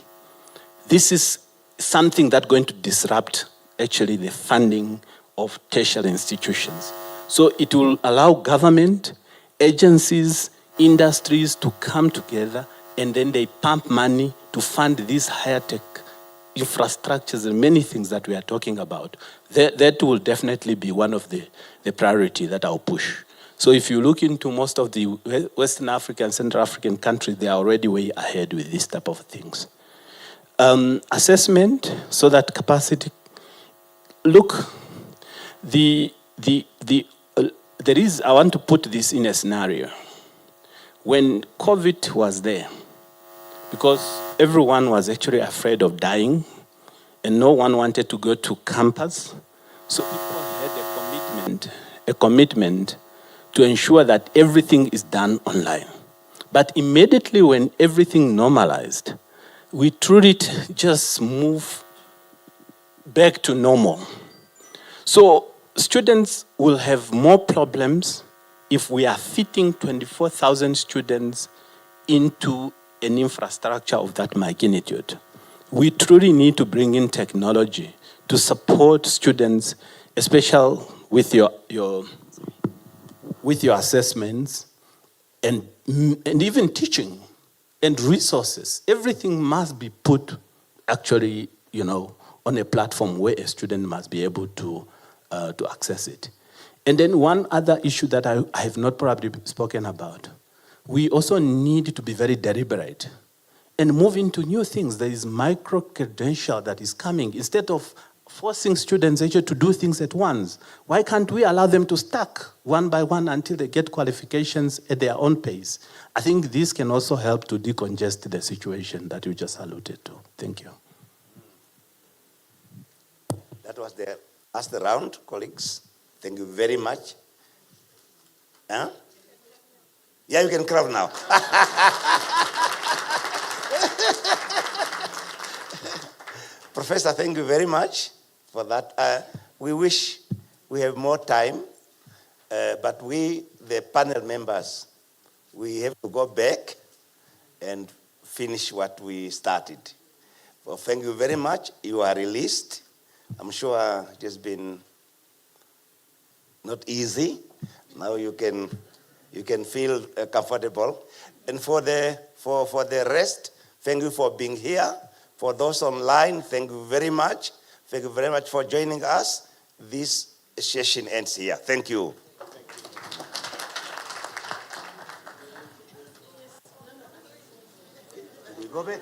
This is something that's going to disrupt actually the funding of tertiary institutions. So it will allow government, agencies, industries to come together and then they pump money to fund these higher tech infrastructures and many things that we are talking about. That will definitely be one of the priority that I'll push. So if you look into most of the Western African, Central African countries, they are already way ahead with this type of things. Assessment, so that capacity. Look, there is, I want to put this in a scenario. When COVID was there, because everyone was actually afraid of dying, and no one wanted to go to campus, so people had a commitment to ensure that everything is done online. But immediately when everything normalized, we truly just move back to normal. So students will have more problems if we are fitting 24,000 students into an infrastructure of that magnitude. We truly need to bring in technology to support students, especially with your assessments and even teaching and resources. Everything must be put actually, on a platform where a student must be able to access it. And then one other issue that I have not probably spoken about, we also need to be very deliberate and move into new things. There is micro-credential that is coming. Instead of forcing students actually to do things at once, why can't we allow them to stack one by one until they get qualifications at their own pace? I think this can also help to decongest the situation that you just alluded to. Thank you. That was the last round, colleagues. Thank you very much. Huh? Yeah, you can clap now. Professor, thank you very much for that. We wish we have more time, but we, the panel members, we have to go back and finish what we started. Well, thank you very much. You are released. I'm sure it has been not easy. Now you can feel comfortable. And for the rest, thank you for being here. For those online, thank you very much. Thank you very much for joining us. This session ends here. Thank you. We go back.